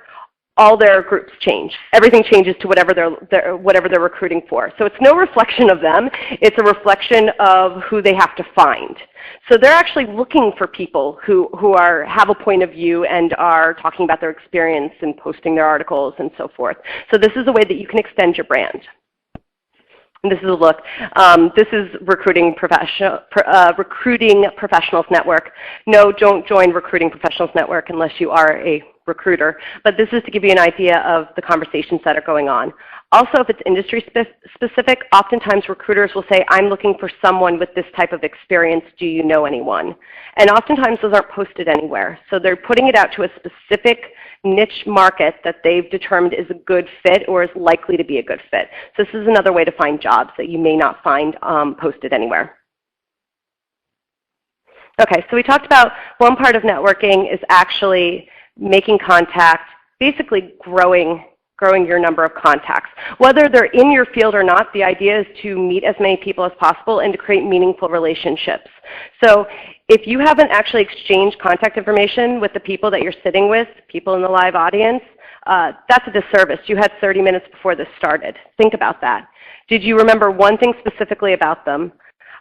all their groups change. Everything changes to whatever they're recruiting for. So it's no reflection of them. It's a reflection of who they have to find. So they're actually looking for people who have a point of view and are talking about their experience and posting their articles and so forth. So this is a way that you can extend your brand. And this is a look. This is Recruiting Professionals Network. No, don't join Recruiting Professionals Network unless you are a recruiter. But this is to give you an idea of the conversations that are going on. Also, if it's industry specific, oftentimes recruiters will say, I'm looking for someone with this type of experience. Do you know anyone? And oftentimes those aren't posted anywhere. So they're putting it out to a specific niche market that they've determined is a good fit or is likely to be a good fit. So this is another way to find jobs that you may not find posted anywhere. Okay, so we talked about one part of networking is actually making contact, basically growing your number of contacts. Whether they're in your field or not, the idea is to meet as many people as possible and to create meaningful relationships. So if you haven't actually exchanged contact information with the people that you're sitting with, people in the live audience, that's a disservice. You had 30 minutes before this started. Think about that. Did you remember one thing specifically about them?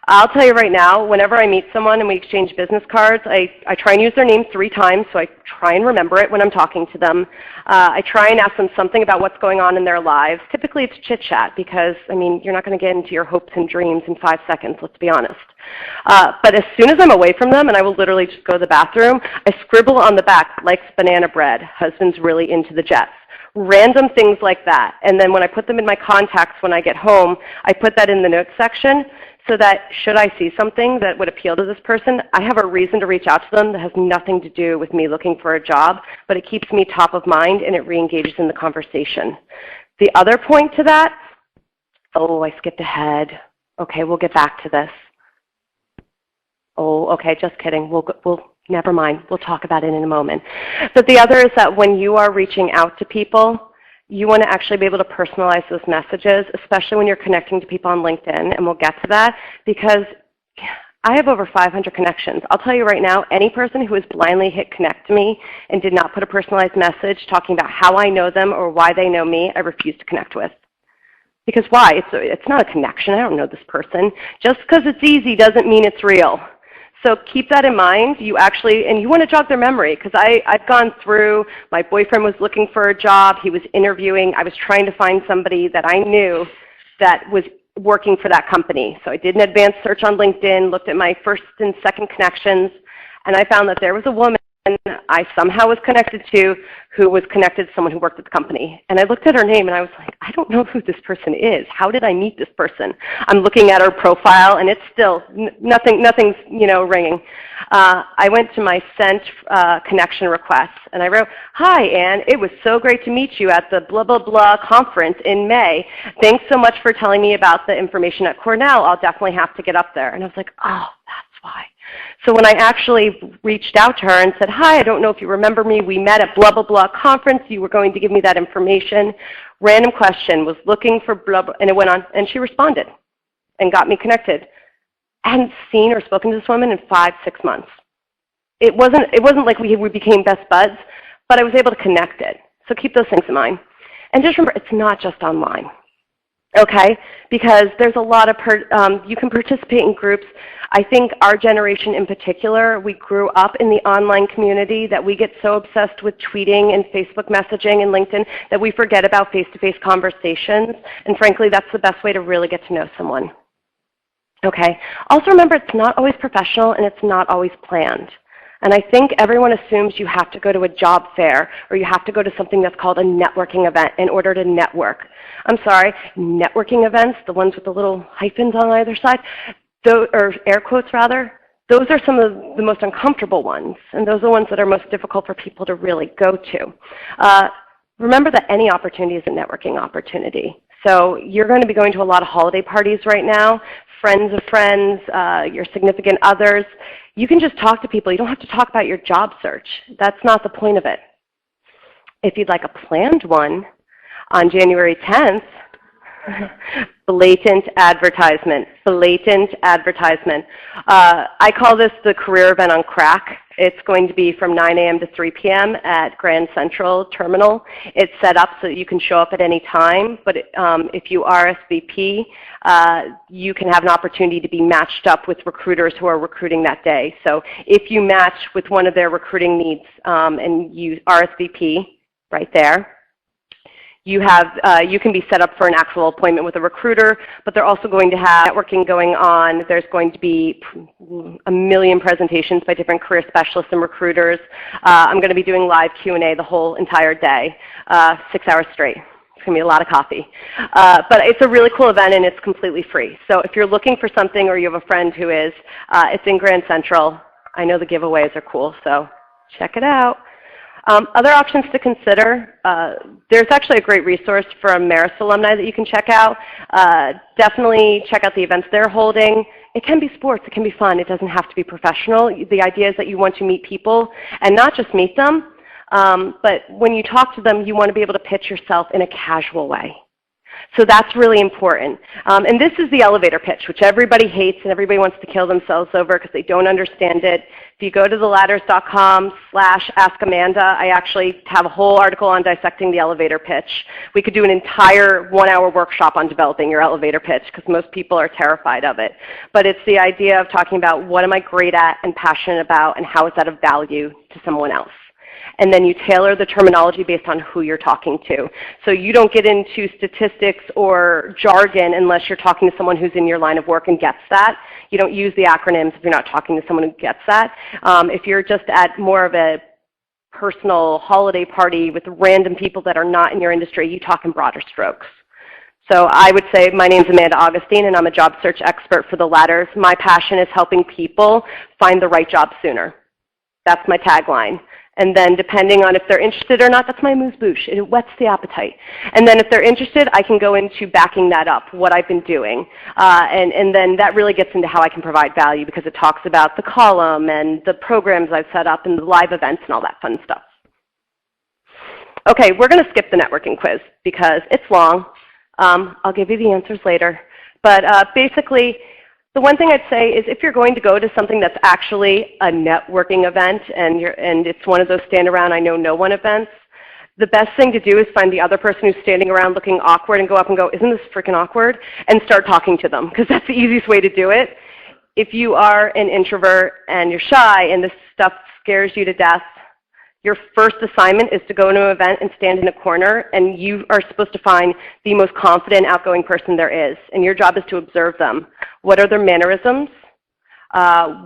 I'll tell you right now, whenever I meet someone and we exchange business cards, I try and use their name 3 times, so I try and remember it when I'm talking to them. I try and ask them something about what's going on in their lives. Typically it's chit-chat because, I mean, you're not going to get into your hopes and dreams in 5 seconds, let's be honest. But as soon as I'm away from them, and I will literally just go to the bathroom, I scribble on the back, likes banana bread, husband's really into the Jets. Random things like that. And then when I put them in my contacts when I get home, I put that in the notes section so that should I see something that would appeal to this person, I have a reason to reach out to them that has nothing to do with me looking for a job, but it keeps me top of mind and it re-engages in the conversation. The other point to that, oh, I skipped ahead. Okay, we'll get back to this. Oh, okay, just kidding. We'll never mind. We'll talk about it in a moment. But the other is that when you are reaching out to people, you want to actually be able to personalize those messages, especially when you're connecting to people on LinkedIn, and we'll get to that, because I have over 500 connections. I'll tell you right now, any person who has blindly hit connect to me and did not put a personalized message talking about how I know them or why they know me, I refuse to connect with. Because why? It's not a connection. I don't know this person. Just because it's easy doesn't mean it's real. So keep that in mind. You actually, and you want to jog their memory, because I've gone through, my boyfriend was looking for a job, he was interviewing, I was trying to find somebody that I knew that was working for that company. So I did an advanced search on LinkedIn, looked at my first and second connections, and I found that there was a woman I somehow was connected to who was connected to someone who worked at the company. And I looked at her name and I was like, I don't know who this person is. How did I meet this person? I'm looking at her profile and it's still, nothing's ringing. I went to my sent connection request and I wrote, hi Anne, it was so great to meet you at the blah blah blah conference in May. Thanks so much for telling me about the information at Cornell. I'll definitely have to get up there. And I was like, oh, that's why. So when I actually reached out to her and said, hi, I don't know if you remember me, we met at blah, blah, blah conference, you were going to give me that information, random question, was looking for blah, blah, and it went on, and she responded and got me connected. I hadn't seen or spoken to this woman in 5-6 months. It wasn't like we became best buds, but I was able to connect it. So keep those things in mind. And just remember, it's not just online. Okay, because there's a lot of, you can participate in groups. I think our generation in particular, we grew up in the online community that we get so obsessed with tweeting and Facebook messaging and LinkedIn that we forget about face-to-face conversations. And frankly, that's the best way to really get to know someone. Okay, also remember it's not always professional and it's not always planned. And I think everyone assumes you have to go to a job fair or you have to go to something that's called a networking event in order to network. I'm sorry, networking events, the ones with the little hyphens on either side, or air quotes rather, those are some of the most uncomfortable ones, and those are the ones that are most difficult for people to really go to. Remember that any opportunity is a networking opportunity. So you're going to be going to a lot of holiday parties right now, friends of friends, your significant others. You can just talk to people. You don't have to talk about your job search. That's not the point of it. If you'd like a planned one on January 10th, blatant advertisement, blatant advertisement. I call this the career event on crack. It's going to be from 9 a.m. to 3 p.m. at Grand Central Terminal. It's set up so that you can show up at any time, but if you RSVP, you can have an opportunity to be matched up with recruiters who are recruiting that day. So if you match with one of their recruiting needs and you RSVP right there, you can be set up for an actual appointment with a recruiter, but they're also going to have networking going on. There's going to be a million presentations by different career specialists and recruiters. I'm going to be doing live Q&A the whole entire day, 6 hours straight. It's going to be a lot of coffee. But it's a really cool event and it's completely free. So if you're looking for something or you have a friend who is, it's in Grand Central. I know the giveaways are cool, so check it out. Other options to consider, there's actually a great resource from Marist alumni that you can check out. Definitely check out the events they're holding. It can be sports, it can be fun, it doesn't have to be professional. The idea is that you want to meet people and not just meet them, but when you talk to them, you want to be able to pitch yourself in a casual way. So that's really important. And this is the elevator pitch, which everybody hates and everybody wants to kill themselves over because they don't understand it. If you go to theladders.com/askamanda, I actually have a whole article on dissecting the elevator pitch. We could do an entire 1-hour workshop on developing your elevator pitch because most people are terrified of it. But it's the idea of talking about what am I great at and passionate about and how is that of value to someone else. And then you tailor the terminology based on who you're talking to. So you don't get into statistics or jargon unless you're talking to someone who's in your line of work and gets that. You don't use the acronyms if you're not talking to someone who gets that. If you're just at more of a personal holiday party with random people that are not in your industry, you talk in broader strokes. So I would say my name's Amanda Augustine and I'm a job search expert for the Ladders. My passion is helping people find the right job sooner. That's my tagline. And then depending on if they're interested or not, that's my amuse-bouche. It whets the appetite. And then if they're interested, I can go into backing that up, what I've been doing. And then that really gets into how I can provide value because it talks about the column and the programs I've set up and the live events and all that fun stuff. Okay, we're going to skip the networking quiz because it's long. I'll give you the answers later. But basically, the one thing I'd say is if you're going to go to something that's actually a networking event and it's one of those stand around I know no one events, the best thing to do is find the other person who's standing around looking awkward and go up and go, isn't this freaking awkward? And start talking to them because that's the easiest way to do it. If you are an introvert and you're shy and this stuff scares you to death, your first assignment is to go to an event and stand in a corner, and you are supposed to find the most confident, outgoing person there is. And your job is to observe them. What are their mannerisms?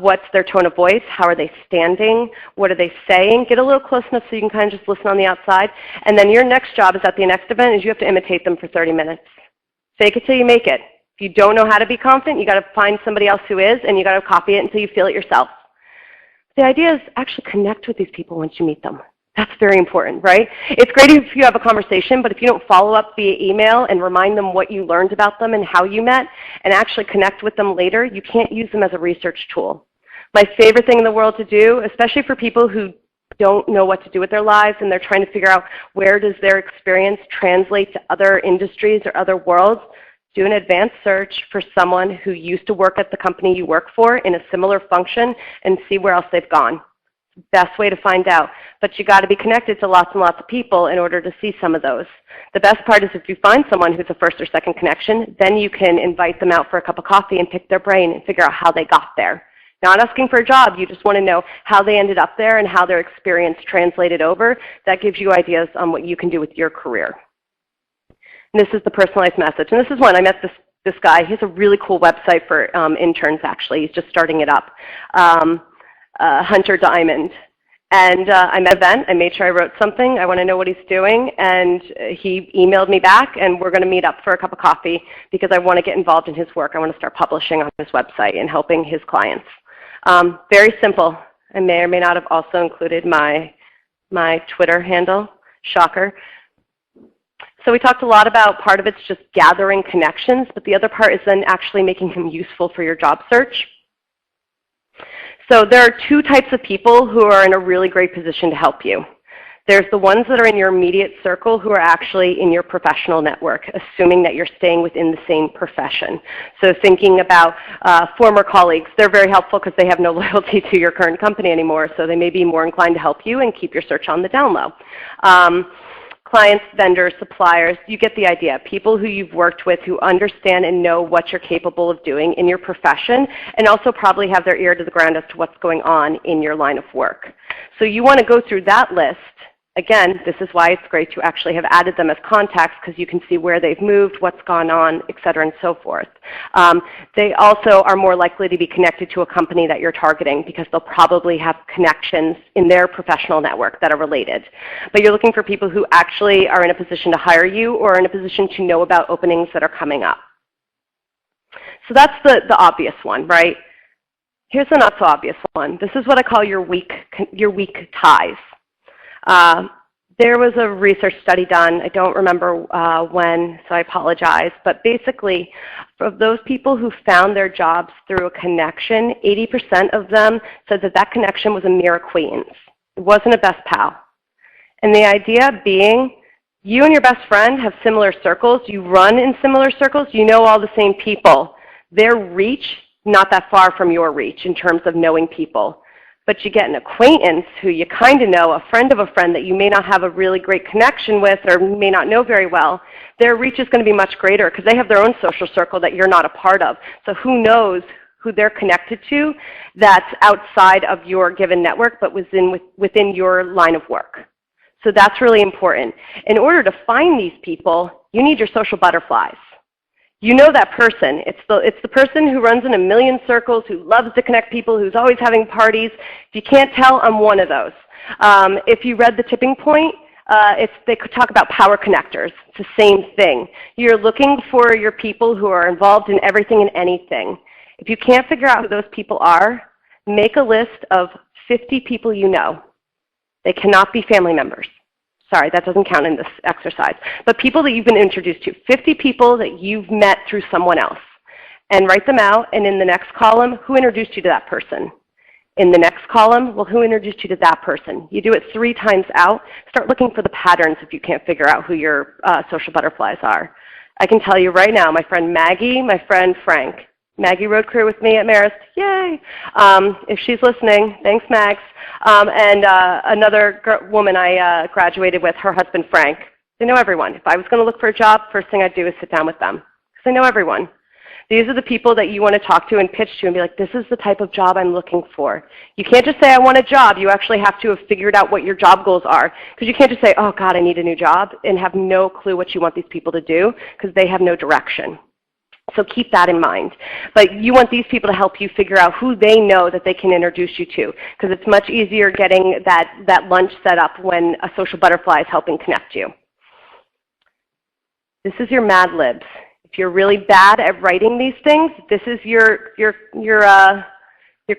What's their tone of voice? How are they standing? What are they saying? Get a little close enough so you can kind of just listen on the outside. And then your next job is at the next event is you have to imitate them for 30 minutes. Fake it till you make it. If you don't know how to be confident, you got to find somebody else who is, and you got to copy it until you feel it yourself. The idea is actually connect with these people once you meet them. That's very important, right? It's great if you have a conversation, but if you don't follow up via email and remind them what you learned about them and how you met and actually connect with them later, you can't use them as a research tool. My favorite thing in the world to do, especially for people who don't know what to do with their lives and they're trying to figure out where does their experience translate to other industries or other worlds, do an advanced search for someone who used to work at the company you work for in a similar function and see where else they've gone. Best way to find out. But you got to be connected to lots and lots of people in order to see some of those. The best part is if you find someone who's a first or second connection, then you can invite them out for a cup of coffee and pick their brain and figure out how they got there. Not asking for a job, you just want to know how they ended up there and how their experience translated over. That gives you ideas on what you can do with your career. And this is the personalized message. And this is one, I met this guy. He has a really cool website for interns, actually. He's just starting it up. Hunter Diamond. And I met an event. I made sure I wrote something. I want to know what he's doing. And he emailed me back, and we're going to meet up for a cup of coffee because I want to get involved in his work. I want to start publishing on his website and helping his clients. Very simple. I may or may not have also included my Twitter handle. Shocker. So we talked a lot about part of it's just gathering connections, but the other part is then actually making them useful for your job search. So there are two types of people who are in a really great position to help you. There's the ones that are in your immediate circle who are actually in your professional network, assuming that you're staying within the same profession. So thinking about former colleagues, they're very helpful because they have no loyalty to your current company anymore, so they may be more inclined to help you and keep your search on the down low. Clients, vendors, suppliers, you get the idea. People who you've worked with who understand and know what you're capable of doing in your profession and also probably have their ear to the ground as to what's going on in your line of work. So you want to go through that list. Again, this is why it's great to actually have added them as contacts because you can see where they've moved, what's gone on, et cetera, and so forth. They also are more likely to be connected to a company that you're targeting because they'll probably have connections in their professional network that are related. But you're looking for people who actually are in a position to hire you or in a position to know about openings that are coming up. So that's the obvious one, right? Here's the not so obvious one. This is what I call your weak ties. There was a research study done, I don't remember when, so I apologize, but basically, of those people who found their jobs through a connection, 80% of them said that that connection was a mere acquaintance. It wasn't a best pal. And the idea being, you and your best friend have similar circles, you run in similar circles, you know all the same people. Their reach, not that far from your reach in terms of knowing people. But you get an acquaintance who you kind of know, a friend of a friend that you may not have a really great connection with or may not know very well, their reach is going to be much greater because they have their own social circle that you're not a part of. So who knows who they're connected to that's outside of your given network but within your line of work. So that's really important. In order to find these people, you need your social butterflies. You know that person. It's the person who runs in a million circles, who loves to connect people, who's always having parties. If you can't tell, I'm one of those. If you read The Tipping Point, they could talk about power connectors. It's the same thing. You're looking for your people who are involved in everything and anything. If you can't figure out who those people are, make a list of 50 people you know. They cannot be family members. Sorry, that doesn't count in this exercise. But people that you've been introduced to, 50 people that you've met through someone else. And write them out, and in the next column, who introduced you to that person? In the next column, well, who introduced you to that person? You do it 3 times out. Start looking for the patterns if you can't figure out who your social butterflies are. I can tell you right now, my friend Maggie, my friend Frank. Maggie rode career with me at Marist. Yay! If she's listening, thanks, Mags. And another woman I graduated with, her husband Frank. They know everyone. If I was going to look for a job, first thing I'd do is sit down with them because they know everyone. These are the people that you want to talk to and pitch to and be like, this is the type of job I'm looking for. You can't just say, I want a job. You actually have to have figured out what your job goals are. Because you can't just say, oh, God, I need a new job, and have no clue what you want these people to do because they have no direction. So keep that in mind. But you want these people to help you figure out who they know that they can introduce you to, because it's much easier getting that lunch set up when a social butterfly is helping connect you. This is your Mad Libs. If you're really bad at writing these things, this is your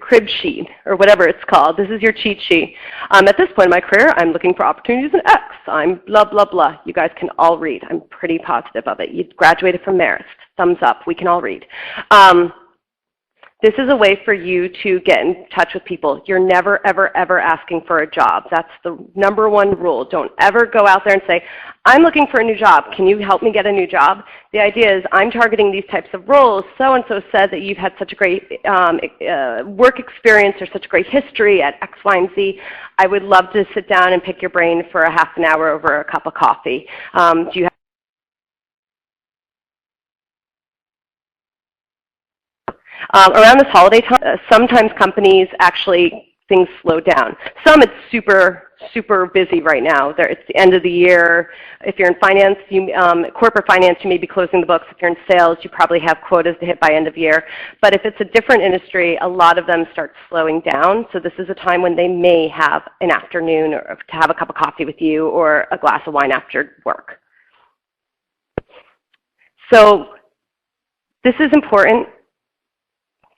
crib sheet, or whatever it's called. This is your cheat sheet. At this point in my career, I'm looking for opportunities in X. I'm blah, blah, blah. You guys can all read. I'm pretty positive of it. You graduated from Marist. Thumbs up. We can all read. This is a way for you to get in touch with people. You're never, ever, ever asking for a job. That's the #1 rule. Don't ever go out there and say, I'm looking for a new job. Can you help me get a new job? The idea is I'm targeting these types of roles. So-and-so said that you've had such a great work experience or such a great history at X, Y, and Z. I would love to sit down and pick your brain for a half an hour over a cup of coffee. Do you around this holiday time, sometimes companies actually, things slow down. Some it's super, super busy right now. It's the end of the year. If you're in finance, corporate finance, you may be closing the books. If you're in sales, you probably have quotas to hit by end of year. But if it's a different industry, a lot of them start slowing down. So this is a time when they may have an afternoon or to have a cup of coffee with you or a glass of wine after work. So this is important.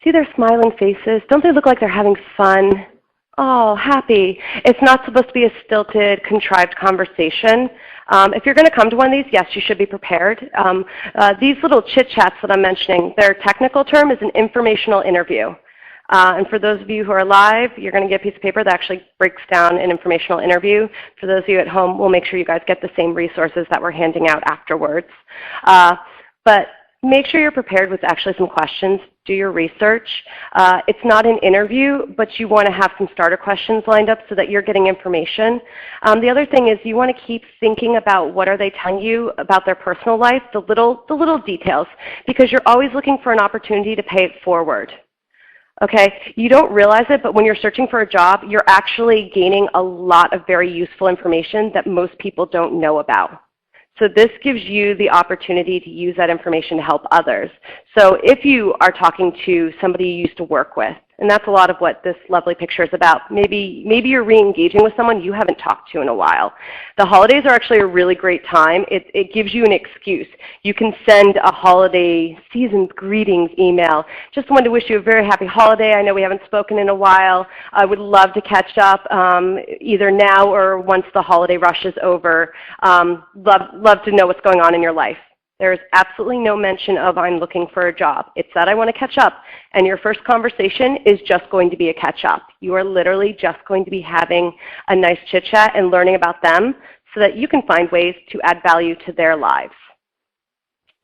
See their smiling faces? Don't they look like they're having fun? Oh, happy. It's not supposed to be a stilted, contrived conversation. If you're going to come to one of these, yes, you should be prepared. These little chit-chats that I'm mentioning, their technical term is an informational interview. And for those of you who are live, you're going to get a piece of paper that actually breaks down an informational interview. For those of you at home, we'll make sure you guys get the same resources that we're handing out afterwards. But make sure you're prepared with actually some questions. Do your research. It's not an interview, but you want to have some starter questions lined up so that you're getting information. The other thing is you want to keep thinking about what are they telling you about their personal life, the little details, because you're always looking for an opportunity to pay it forward. Okay, you don't realize it, but when you're searching for a job, you're actually gaining a lot of very useful information that most people don't know about. So this gives you the opportunity to use that information to help others. So if you are talking to somebody you used to work with, and that's a lot of what this lovely picture is about. Maybe you're re-engaging with someone you haven't talked to in a while. The holidays are actually a really great time. It gives you an excuse. You can send a holiday season's greetings email. Just wanted to wish you a very happy holiday. I know we haven't spoken in a while. I would love to catch up either now or once the holiday rush is over. Love to know what's going on in your life. There is absolutely no mention of I'm looking for a job. It's that I want to catch up. And your first conversation is just going to be a catch up. You are literally just going to be having a nice chit chat and learning about them so that you can find ways to add value to their lives.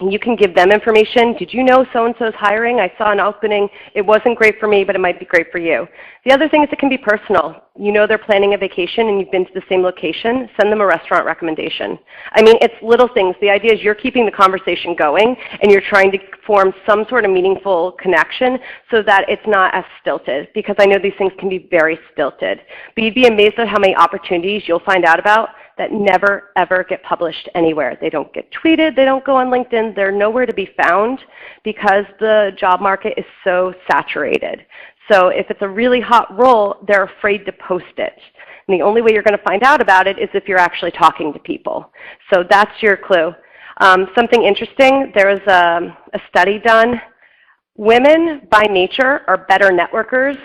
And you can give them information. Did you know so-and-so is hiring? I saw an opening. It wasn't great for me, but it might be great for you. The other thing is it can be personal. You know they're planning a vacation and you've been to the same location. Send them a restaurant recommendation. I mean, it's little things. The idea is you're keeping the conversation going and you're trying to form some sort of meaningful connection so that it's not as stilted, because I know these things can be very stilted. But you'd be amazed at how many opportunities you'll find out about that never, ever get published anywhere. They don't get tweeted. They don't go on LinkedIn. They're nowhere to be found because the job market is so saturated. So if it's a really hot role, they're afraid to post it. And the only way you're going to find out about it is if you're actually talking to people. So that's your clue. Something interesting, there was a study done. Women, by nature, are better networkers.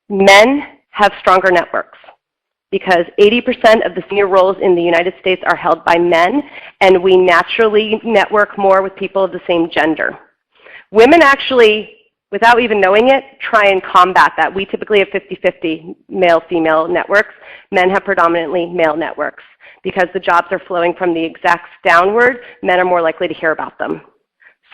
Men have stronger networks, because 80% of the senior roles in the United States are held by men, and we naturally network more with people of the same gender. Women actually, without even knowing it, try and combat that. We typically have 50-50 male-female networks. Men have predominantly male networks. Because the jobs are flowing from the execs downward, men are more likely to hear about them.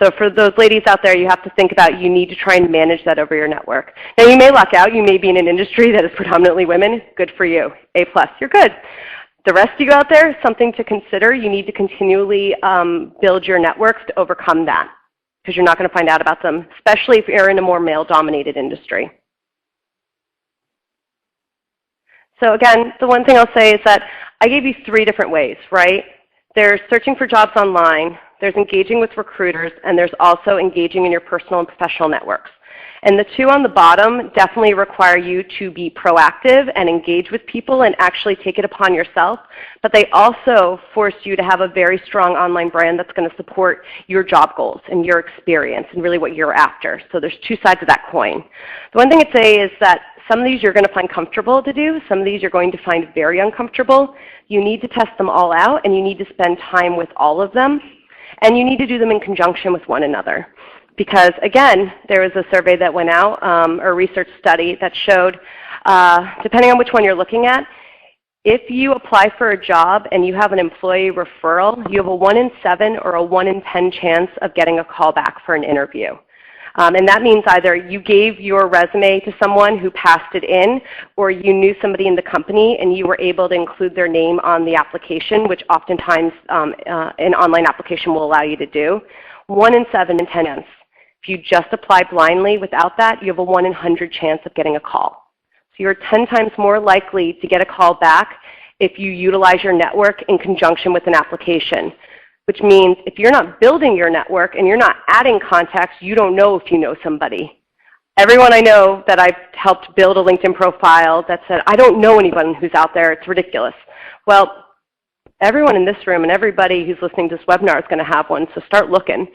So for those ladies out there, you have to think about you need to try and manage that over your network. Now you may luck out. You may be in an industry that is predominantly women. Good for you. A+, you're good. The rest of you out there, something to consider. You need to continually build your networks to overcome that, because you're not going to find out about them, especially if you're in a more male-dominated industry. So again, the one thing I'll say is that I gave you 3 different ways, right? There's searching for jobs online, there's engaging with recruiters, and there's also engaging in your personal and professional networks. And the 2 on the bottom definitely require you to be proactive and engage with people and actually take it upon yourself. But they also force you to have a very strong online brand that's going to support your job goals and your experience and really what you're after. So there's 2 sides of that coin. The one thing I'd say is that some of these you're going to find comfortable to do. Some of these you're going to find very uncomfortable. You need to test them all out, and you need to spend time with all of them. And you need to do them in conjunction with one another. Because again, there was a survey that went out, or a research study that showed, depending on which one you're looking at, if you apply for a job and you have an employee referral, you have a 1 in 7 or a 1 in 10 chance of getting a call back for an interview. And that means either you gave your resume to someone who passed it in, or you knew somebody in the company and you were able to include their name on the application, which oftentimes an online application will allow you to do. 1 in 7 in 10 chance. If you just apply blindly without that, you have a 1 in 100 chance of getting a call. So you're 10 times more likely to get a call back if you utilize your network in conjunction with an application, which means if you're not building your network and you're not adding contacts, you don't know if you know somebody. Everyone I know that I've helped build a LinkedIn profile that said, I don't know anyone who's out there, it's ridiculous. Well, everyone in this room and everybody who's listening to this webinar is going to have one, so start looking.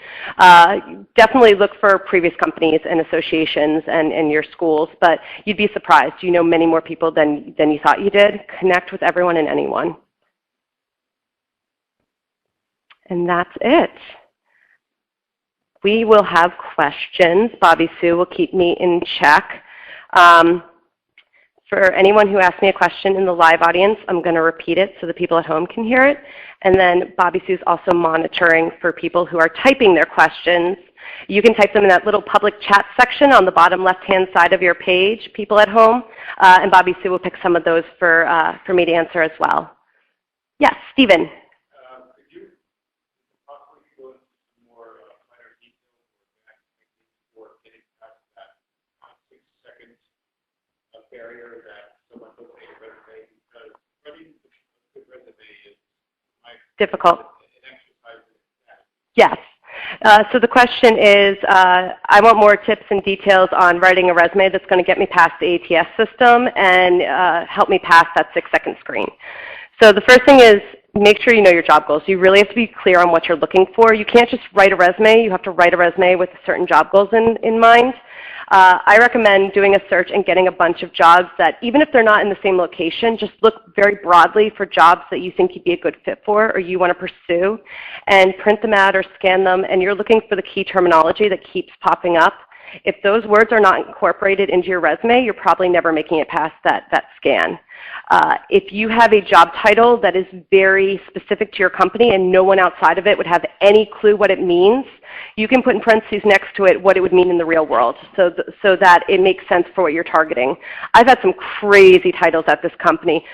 Definitely look for previous companies and associations and your schools, but you'd be surprised. You know many more people than you thought you did. Connect with everyone and anyone. And that's it. We will have questions. Bobby Sue will keep me in check. For anyone who asked me a question in the live audience, I'm going to repeat it so the people at home can hear it. And then Bobby Sue's also monitoring for people who are typing their questions. You can type them in that little public chat section on the bottom left-hand side of your page, people at home. And Bobby Sue will pick some of those for me to answer as well. Yes, Stephen. Could you possibly go into some more finer detail for getting past that 6 seconds barrier that someone puts in a resume, because running a good resume is difficult. An exercise in that. Yes. So the question is, I want more tips and details on writing a resume that's going to get me past the ATS system and help me pass that 6-second screen. So the first thing is, make sure you know your job goals. You really have to be clear on what you're looking for. You can't just write a resume. You have to write a resume with certain job goals in mind. I recommend doing a search and getting a bunch of jobs that, even if they're not in the same location, just look very broadly for jobs that you think you'd be a good fit for or you want to pursue, and print them out or scan them, and you're looking for the key terminology that keeps popping up. If those words are not incorporated into your resume, you're probably never making it past that scan. If you have a job title that is very specific to your company and no one outside of it would have any clue what it means, you can put in parentheses next to it what it would mean in the real world so that it makes sense for what you're targeting. I've had some crazy titles at this company.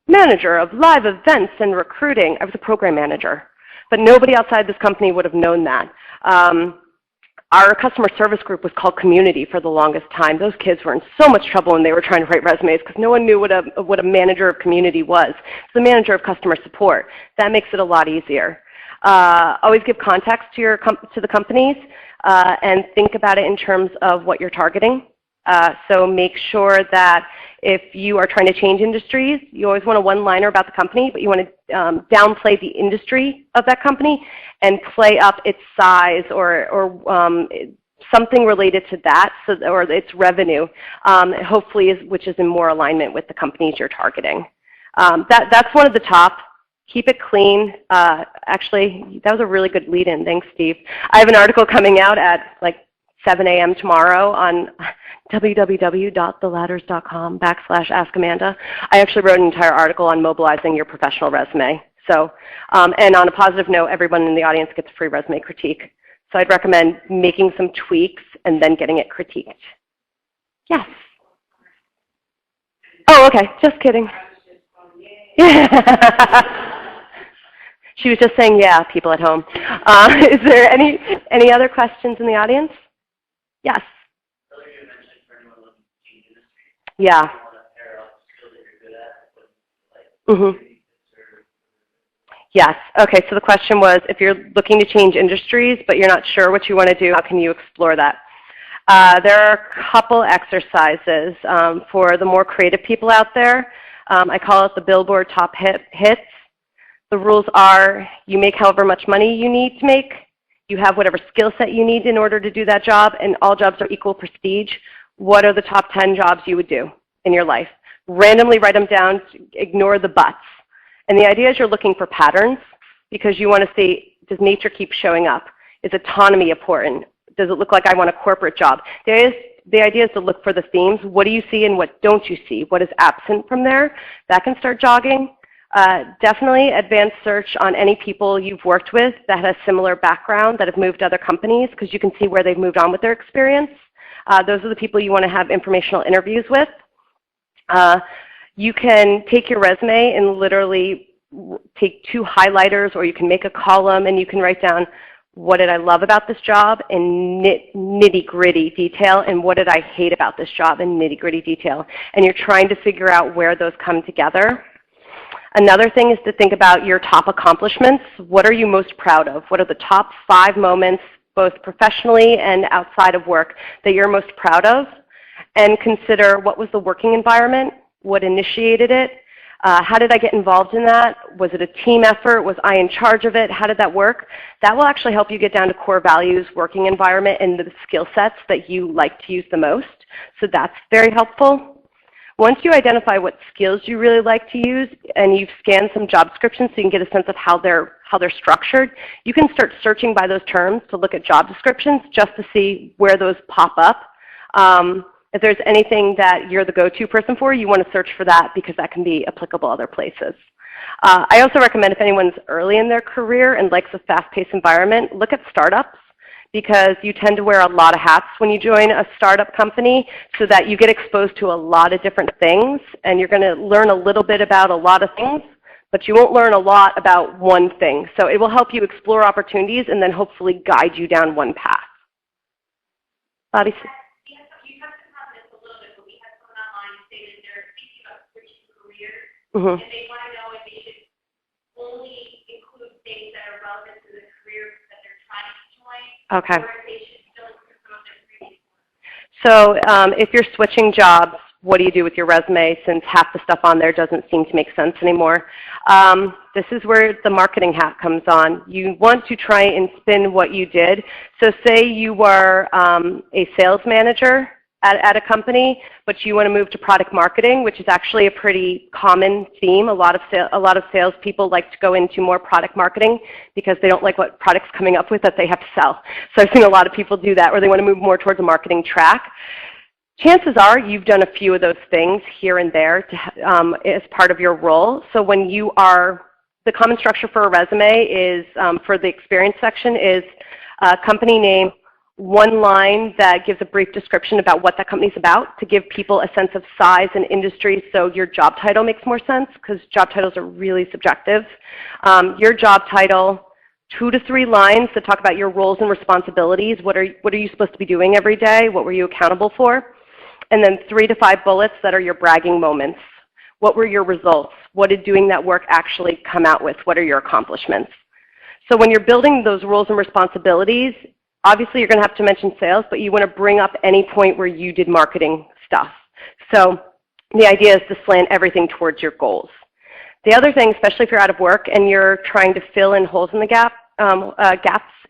Manager of live events and recruiting. I was a program manager, but nobody outside this company would have known that. Our customer service group was called Community for the longest time. Those kids were in so much trouble when they were trying to write resumes because no one knew what a manager of community was. It's the manager of customer support. That makes it a lot easier. Always give context to the companies and think about it in terms of what you're targeting. So make sure that if you are trying to change industries, you always want a one-liner about the company, but you want to downplay the industry of that company and play up its size or something related to that, or its revenue, hopefully, which is in more alignment with the companies you're targeting. That's one of the top. Keep it clean. Actually, that was a really good lead-in. Thanks, Steve. I have an article coming out at like 7 a.m. tomorrow on www.theladders.com/askamanda. I actually wrote an entire article on mobilizing your professional resume. So, and on a positive note, everyone in the audience gets a free resume critique. So I'd recommend making some tweaks and then getting it critiqued. Yes. Oh, okay. Just kidding. She was just saying, yeah, people at home. Is there any other questions in the audience? Yes. Yeah. Mm-hmm. Yes. Okay, so the question was, if you're looking to change industries but you're not sure what you want to do, how can you explore that? There are a couple exercises for the more creative people out there. I call it the Billboard Top Hits. The rules are, you make however much money you need to make, you have whatever skill set you need in order to do that job, and all jobs are equal prestige. What are the top 10 jobs you would do in your life? Randomly write them down, ignore the buts. And the idea is you're looking for patterns because you want to see, does nature keep showing up? Is autonomy important? Does it look like I want a corporate job? The idea is to look for the themes. What do you see and what don't you see? What is absent from there? That can start jogging. Definitely advanced search on any people you've worked with that has similar background, that have moved to other companies, because you can see where they've moved on with their experience. Those are the people you want to have informational interviews with. You can take your resume and literally take 2 highlighters, or you can make a column and you can write down, what did I love about this job in nitty-gritty detail, and what did I hate about this job in nitty-gritty detail. And you're trying to figure out where those come together. Another thing is to think about your top accomplishments. What are you most proud of? What are the top 5 moments, both professionally and outside of work, that you're most proud of? And consider, what was the working environment? What initiated it? How did I get involved in that? Was it a team effort? Was I in charge of it? How did that work? That will actually help you get down to core values, working environment, and the skill sets that you like to use the most. So that's very helpful. Once you identify what skills you really like to use, and you've scanned some job descriptions so you can get a sense of how they're structured, you can start searching by those terms to look at job descriptions just to see where those pop up. If there's anything that you're the go-to person for, you want to search for that, because that can be applicable other places. I also recommend, if anyone's early in their career and likes a fast-paced environment, look at startups, because you tend to wear a lot of hats when you join a startup company, so that you get exposed to a lot of different things, and you're going to learn a little bit about a lot of things, but you won't learn a lot about one thing. So it will help you explore opportunities and then hopefully guide you down one path. Bobby? And they want to know if they should only include things that are relevant to the career that they're trying to join, okay, or if they should still include some of their previous work. So if you're switching jobs, what do you do with your resume, since half the stuff on there doesn't seem to make sense anymore? This is where the marketing hat comes on. You want to try and spin what you did. So say you were a sales manager at a company, but you want to move to product marketing, which is actually a pretty common theme. A lot of salespeople like to go into more product marketing because they don't like what product's coming up with that they have to sell. So I've seen a lot of people do that, or they want to move more towards a marketing track. Chances are you've done a few of those things here and there as part of your role. So when you are, the common structure for a resume is, for the experience section, is company name, 1 line that gives a brief description about what that company's about, to give people a sense of size and industry, so your job title makes more sense, because job titles are really subjective. Your job title, 2 to 3 lines that talk about your roles and responsibilities. What are you supposed to be doing every day? What were you accountable for? And then 3 to 5 bullets that are your bragging moments. What were your results? What did doing that work actually come out with? What are your accomplishments? So when you're building those roles and responsibilities, obviously you're going to have to mention sales, but you want to bring up any point where you did marketing stuff. So the idea is to slant everything towards your goals. The other thing, especially if you're out of work and you're trying to fill in holes in the gaps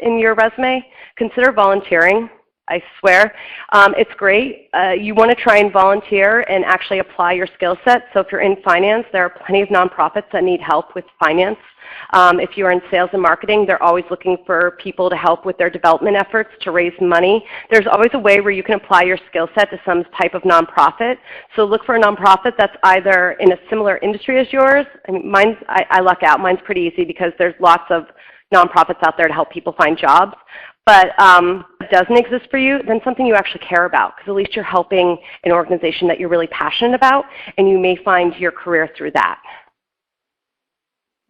in your resume, consider volunteering. I swear. It's great. You want to try and volunteer and actually apply your skill set. So if you're in finance, there are plenty of nonprofits that need help with finance. If you're in sales and marketing, they're always looking for people to help with their development efforts to raise money. There's always a way where you can apply your skill set to some type of nonprofit. So look for a nonprofit that's either in a similar industry as yours. I mean, I luck out. Mine's pretty easy because there's lots of nonprofits out there to help people find jobs. But if it doesn't exist for you, then something you actually care about, because at least you're helping an organization that you're really passionate about, and you may find your career through that.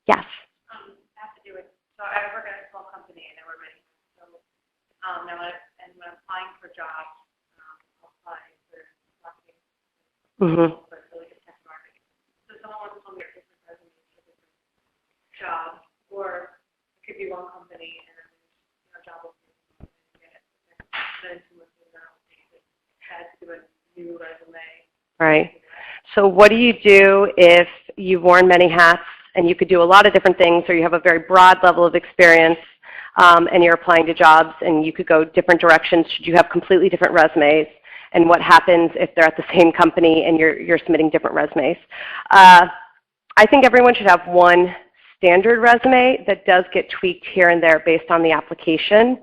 Yes? I have to do it. So I work at a small company, and there were many. So now when I'm applying for jobs, I'll apply for marketing, for really good tech marketing. So someone wants to tell me a different resume for a different job, or it could be one company and then a job will be then 2 months later I had to do a new resume. Right. So what do you do if you've worn many hats and you could do a lot of different things, or you have a very broad level of experience and you're applying to jobs and you could go different directions? Should you have completely different resumes? And what happens if they're at the same company and you're submitting different resumes? I think everyone should have one standard resume that does get tweaked here and there based on the application.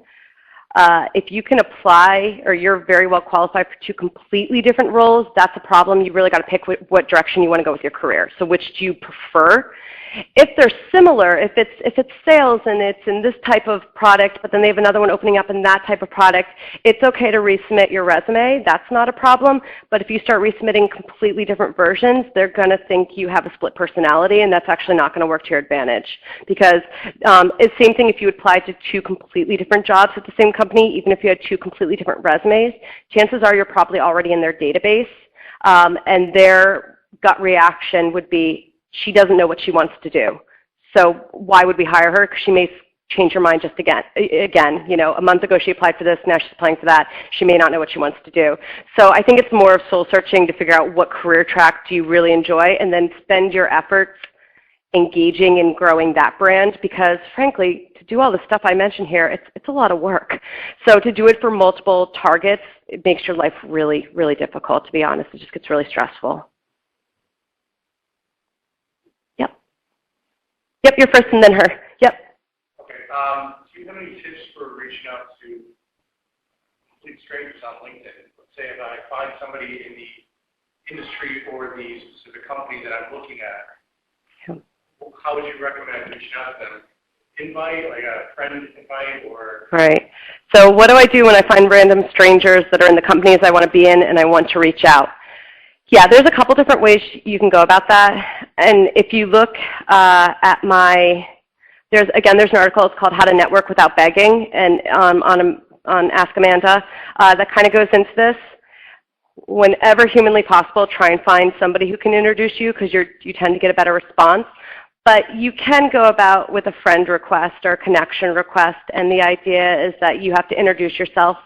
If you can apply or you're very well qualified for two completely different roles, that's a problem. You really got to pick what direction you want to go with your career. So which do you prefer? If they're similar, if it's sales and it's in this type of product, but then they have another one opening up in that type of product, it's okay to resubmit your resume. That's not a problem. But if you start resubmitting completely different versions, they're going to think you have a split personality, and that's actually not going to work to your advantage. Because it's the same thing if you applied to two completely different jobs at the same company, even if you had two completely different resumes, chances are you're probably already in their database, and their gut reaction would be, she doesn't know what she wants to do. So why would we hire her? Because she may change her mind just again. You know, a month ago she applied for this, now she's applying for that. She may not know what she wants to do. So I think it's more of soul searching to figure out what career track do you really enjoy, and then spend your efforts engaging and growing that brand, because frankly, to do all the stuff I mentioned here, it's a lot of work. So to do it for multiple targets, it makes your life really, really difficult, to be honest. It just gets really stressful. Yep, you're first and then her. Yep. Okay. Do you have any tips for reaching out to complete strangers on LinkedIn? Let's say if I find somebody in the industry or the specific company that I'm looking at, how would you recommend reaching out to them? Invite, like a friend invite, or? Right. So what do I do when I find random strangers that are in the companies I want to be in and I want to reach out? Yeah, there's a couple different ways you can go about that. And if you look at there's an article, it's called How to Network Without Begging, and on Ask Amanda, that kind of goes into this. Whenever humanly possible, try and find somebody who can introduce you, because you tend to get a better response. But you can go about with a friend request or a connection request, and the idea is that you have to introduce yourself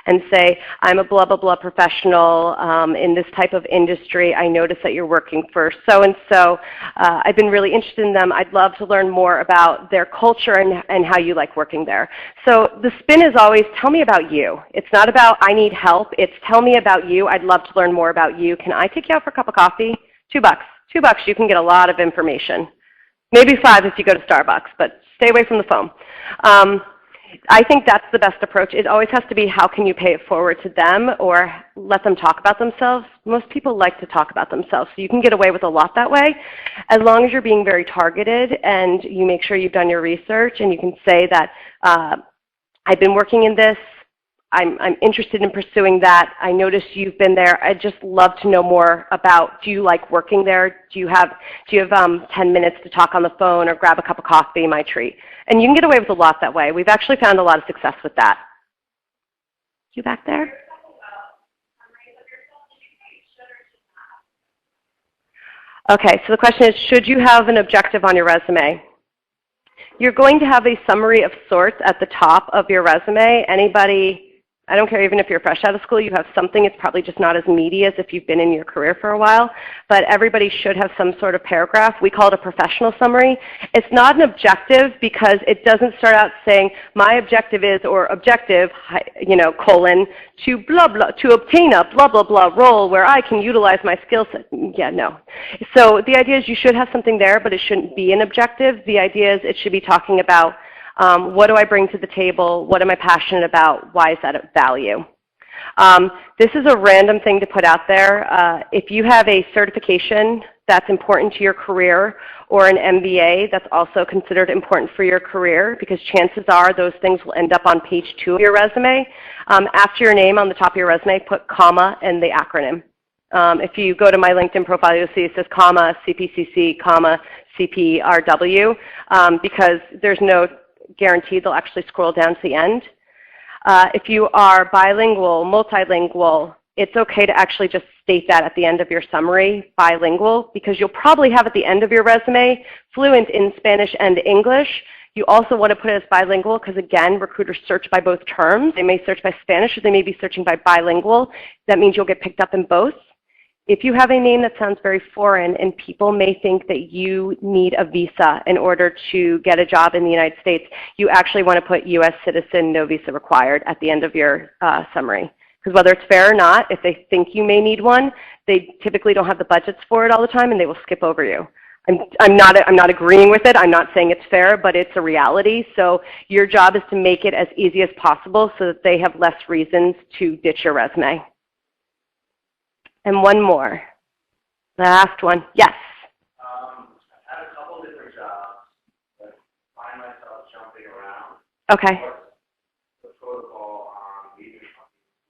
and say, I'm a blah, blah, blah professional in this type of industry. I notice that you're working for so-and-so. I've been really interested in them. I'd love to learn more about their culture and how you like working there. So the spin is always, tell me about you. It's not about, I need help. It's tell me about you. I'd love to learn more about you. Can I take you out for a cup of coffee? $2. $2, you can get a lot of information. Maybe $5 if you go to Starbucks, but stay away from the phone. I think that's the best approach. It always has to be, how can you pay it forward to them or let them talk about themselves? Most people like to talk about themselves, so you can get away with a lot that way, as long as you're being very targeted and you make sure you've done your research, and you can say that I've been working in this, I'm interested in pursuing that, I noticed you've been there, I'd just love to know more about, do you like working there? Do you have 10 minutes to talk on the phone or grab a cup of coffee, my treat? And you can get away with a lot that way. We've actually found a lot of success with that. You back there? Okay, so the question is, should you have an objective on your resume? You're going to have a summary of sorts at the top of your resume. Anybody, I don't care, even if you're fresh out of school, you have something. It's probably just not as meaty as if you've been in your career for a while, but everybody should have some sort of paragraph. We call it a professional summary. It's not an objective because it doesn't start out saying, my objective is, or objective, colon, to blah, blah, to obtain a blah, blah, blah role where I can utilize my skill set. Yeah, no. So the idea is you should have something there, but it shouldn't be an objective. The idea is it should be talking about, what do I bring to the table? What am I passionate about? Why is that of value? This is a random thing to put out there. If you have a certification that's important to your career, or an MBA that's also considered important for your career, because chances are those things will end up on page 2 of your resume. After your name on the top of your resume, put comma and the acronym. If you go to my LinkedIn profile, you'll see it says comma, CPCC, comma, CPRW, because there's no guarantee they'll actually scroll down to the end. If you are bilingual, multilingual, it's okay to actually just state that at the end of your summary, bilingual, because you'll probably have at the end of your resume fluent in Spanish and English. You also want to put it as bilingual because, again, recruiters search by both terms. They may search by Spanish or they may be searching by bilingual. That means you'll get picked up in both. If you have a name that sounds very foreign and people may think that you need a visa in order to get a job in the United States, you actually want to put U.S. citizen, no visa required at the end of your summary. Because whether it's fair or not, if they think you may need one, they typically don't have the budgets for it all the time and they will skip over you. I'm not agreeing with it. I'm not saying it's fair, but it's a reality. So your job is to make it as easy as possible so that they have less reasons to ditch your resume. And one more. Last one. Yes? I've had a couple different jobs, but find myself jumping around. Okay. What's the protocol on leaving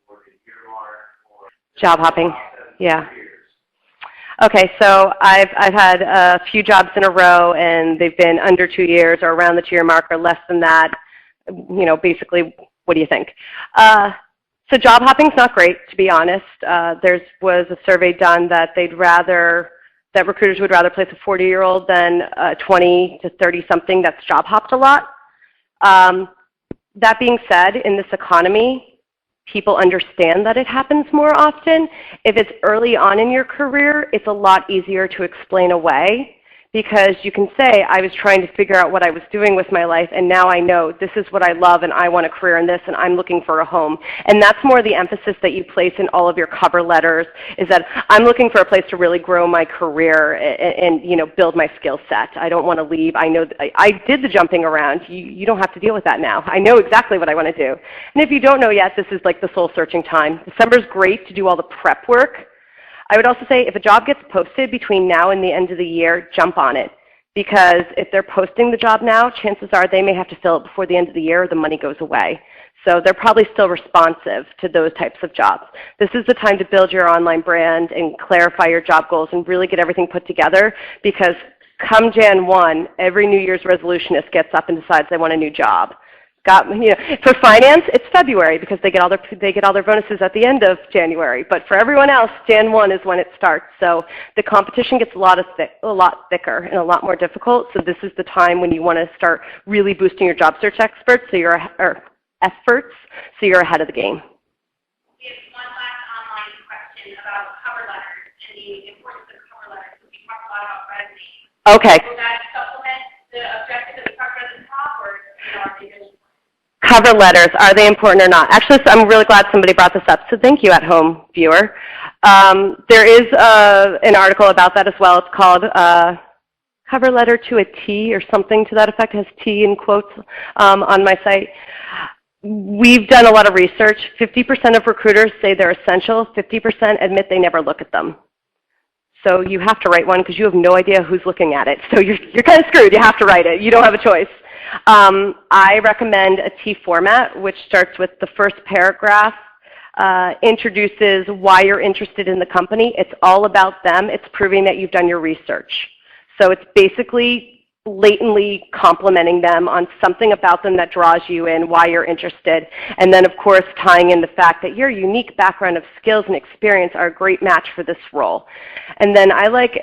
for the year mark or job hopping? Yeah. Okay, so I've had a few jobs in a row, and they've been under 2 years or around the 2-year mark or less than that. You know, basically, what do you think? So job hopping's not great, to be honest. There was a survey done that that recruiters would rather place a 40-year-old than a 20 to 30-something that's job hopped a lot. That being said, in this economy, people understand that it happens more often. If it's early on in your career, it's a lot easier to explain away because you can say, I was trying to figure out what I was doing with my life, and now I know this is what I love, and I want a career in this, and I'm looking for a home. And that's more the emphasis that you place in all of your cover letters, is that I'm looking for a place to really grow my career and you know, build my skill set. I don't want to leave. I know I did the jumping around. You don't have to deal with that now. I know exactly what I want to do. And if you don't know yet, this is like the soul searching time. December's great to do all the prep work. I would also say if a job gets posted between now and the end of the year, jump on it. Because if they're posting the job now, chances are they may have to fill it before the end of the year or the money goes away. So they're probably still responsive to those types of jobs. This is the time to build your online brand and clarify your job goals and really get everything put together, because come Jan 1, every New Year's resolutionist gets up and decides they want a new job. For finance, it's February because they get all their bonuses at the end of January. But for everyone else, Jan 1 is when it starts. So the competition gets a lot thicker and a lot more difficult. So this is the time when you want to start really boosting your job search efforts, so you're ahead of the game. We have one last online question about cover letters and the importance of cover letters. We talked a lot about resumes. Okay. Will that supplement the objective that we talked about at the top, or are they just cover letters, are they important or not? Actually, I'm really glad somebody brought this up, so thank you at home, viewer. There is an article about that as well. It's called Cover Letter to a T or something to that effect. It has T in quotes on my site. We've done a lot of research. 50% of recruiters say they're essential. 50% admit they never look at them. So you have to write one because you have no idea who's looking at it. So you're kind of screwed. You have to write it. You don't have a choice. I recommend a T format, which starts with the first paragraph, introduces why you're interested in the company. It's all about them. It's proving that you've done your research. So it's basically blatantly complimenting them on something about them that draws you in, why you're interested, and then of course tying in the fact that your unique background of skills and experience are a great match for this role. And then I like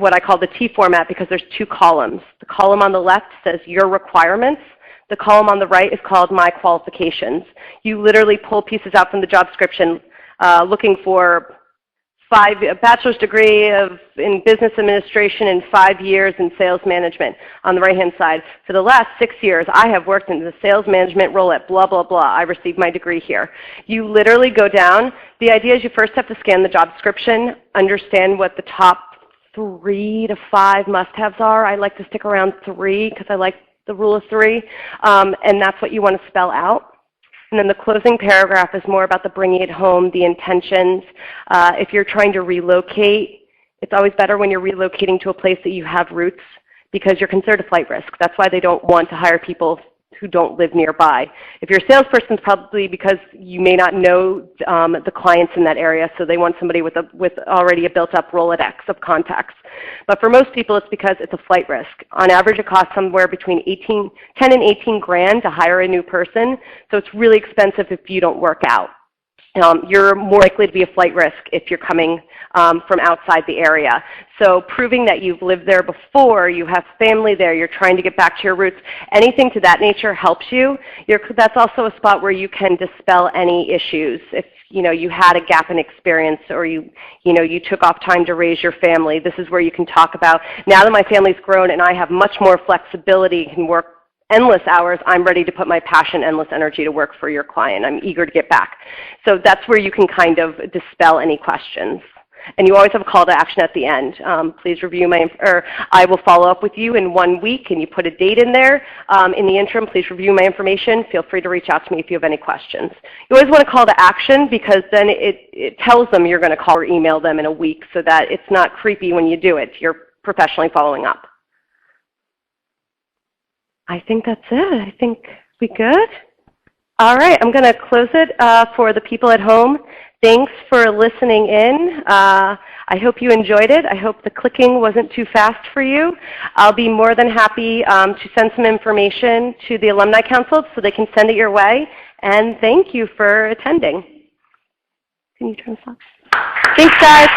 what I call the T format because there's 2 columns. The column on the left says your requirements. The column on the right is called my qualifications. You literally pull pieces out from the job description looking for a bachelor's degree in business administration and 5 years in sales management on the right-hand side. For the last 6 years, I have worked in the sales management role at blah, blah, blah. I received my degree here. You literally go down. The idea is you first have to scan the job description, understand what the top 3 to 5 must-haves are. I like to stick around 3 because I like the rule of 3, and that's what you want to spell out. And then the closing paragraph is more about the bringing it home, the intentions. If you're trying to relocate, it's always better when you're relocating to a place that you have roots because you're considered a flight risk. That's why they don't want to hire people who don't live nearby. If you're a salesperson, it's probably because you may not know the clients in that area, so they want somebody with already a built-up Rolodex of contacts. But for most people, it's because it's a flight risk. On average, it costs somewhere between 10 and 18 grand to hire a new person, so it's really expensive if you don't work out. You're more likely to be a flight risk if you're coming from outside the area. So proving that you've lived there before, you have family there, you're trying to get back to your roots, anything to that nature helps you. That's also a spot where you can dispel any issues. If you had a gap in experience or you took off time to raise your family, this is where you can talk about, now that my family's grown and I have much more flexibility, can work endless hours, I'm ready to put my passion, endless energy to work for your client. I'm eager to get back. So that's where you can kind of dispel any questions. and you always have a call to action at the end. Please review I will follow up with you in 1 week, and you put a date in there. In the interim, please review my information. Feel free to reach out to me if you have any questions. You always want to call to action because then it tells them you're going to call or email them in a week so that it's not creepy when you do it. You're professionally following up. I think that's it. I think we good? All right, I'm going to close it for the people at home. Thanks for listening in. I hope you enjoyed it. I hope the clicking wasn't too fast for you. I'll be more than happy to send some information to the Alumni Council so they can send it your way. And thank you for attending. Can you turn this off? Thanks, guys.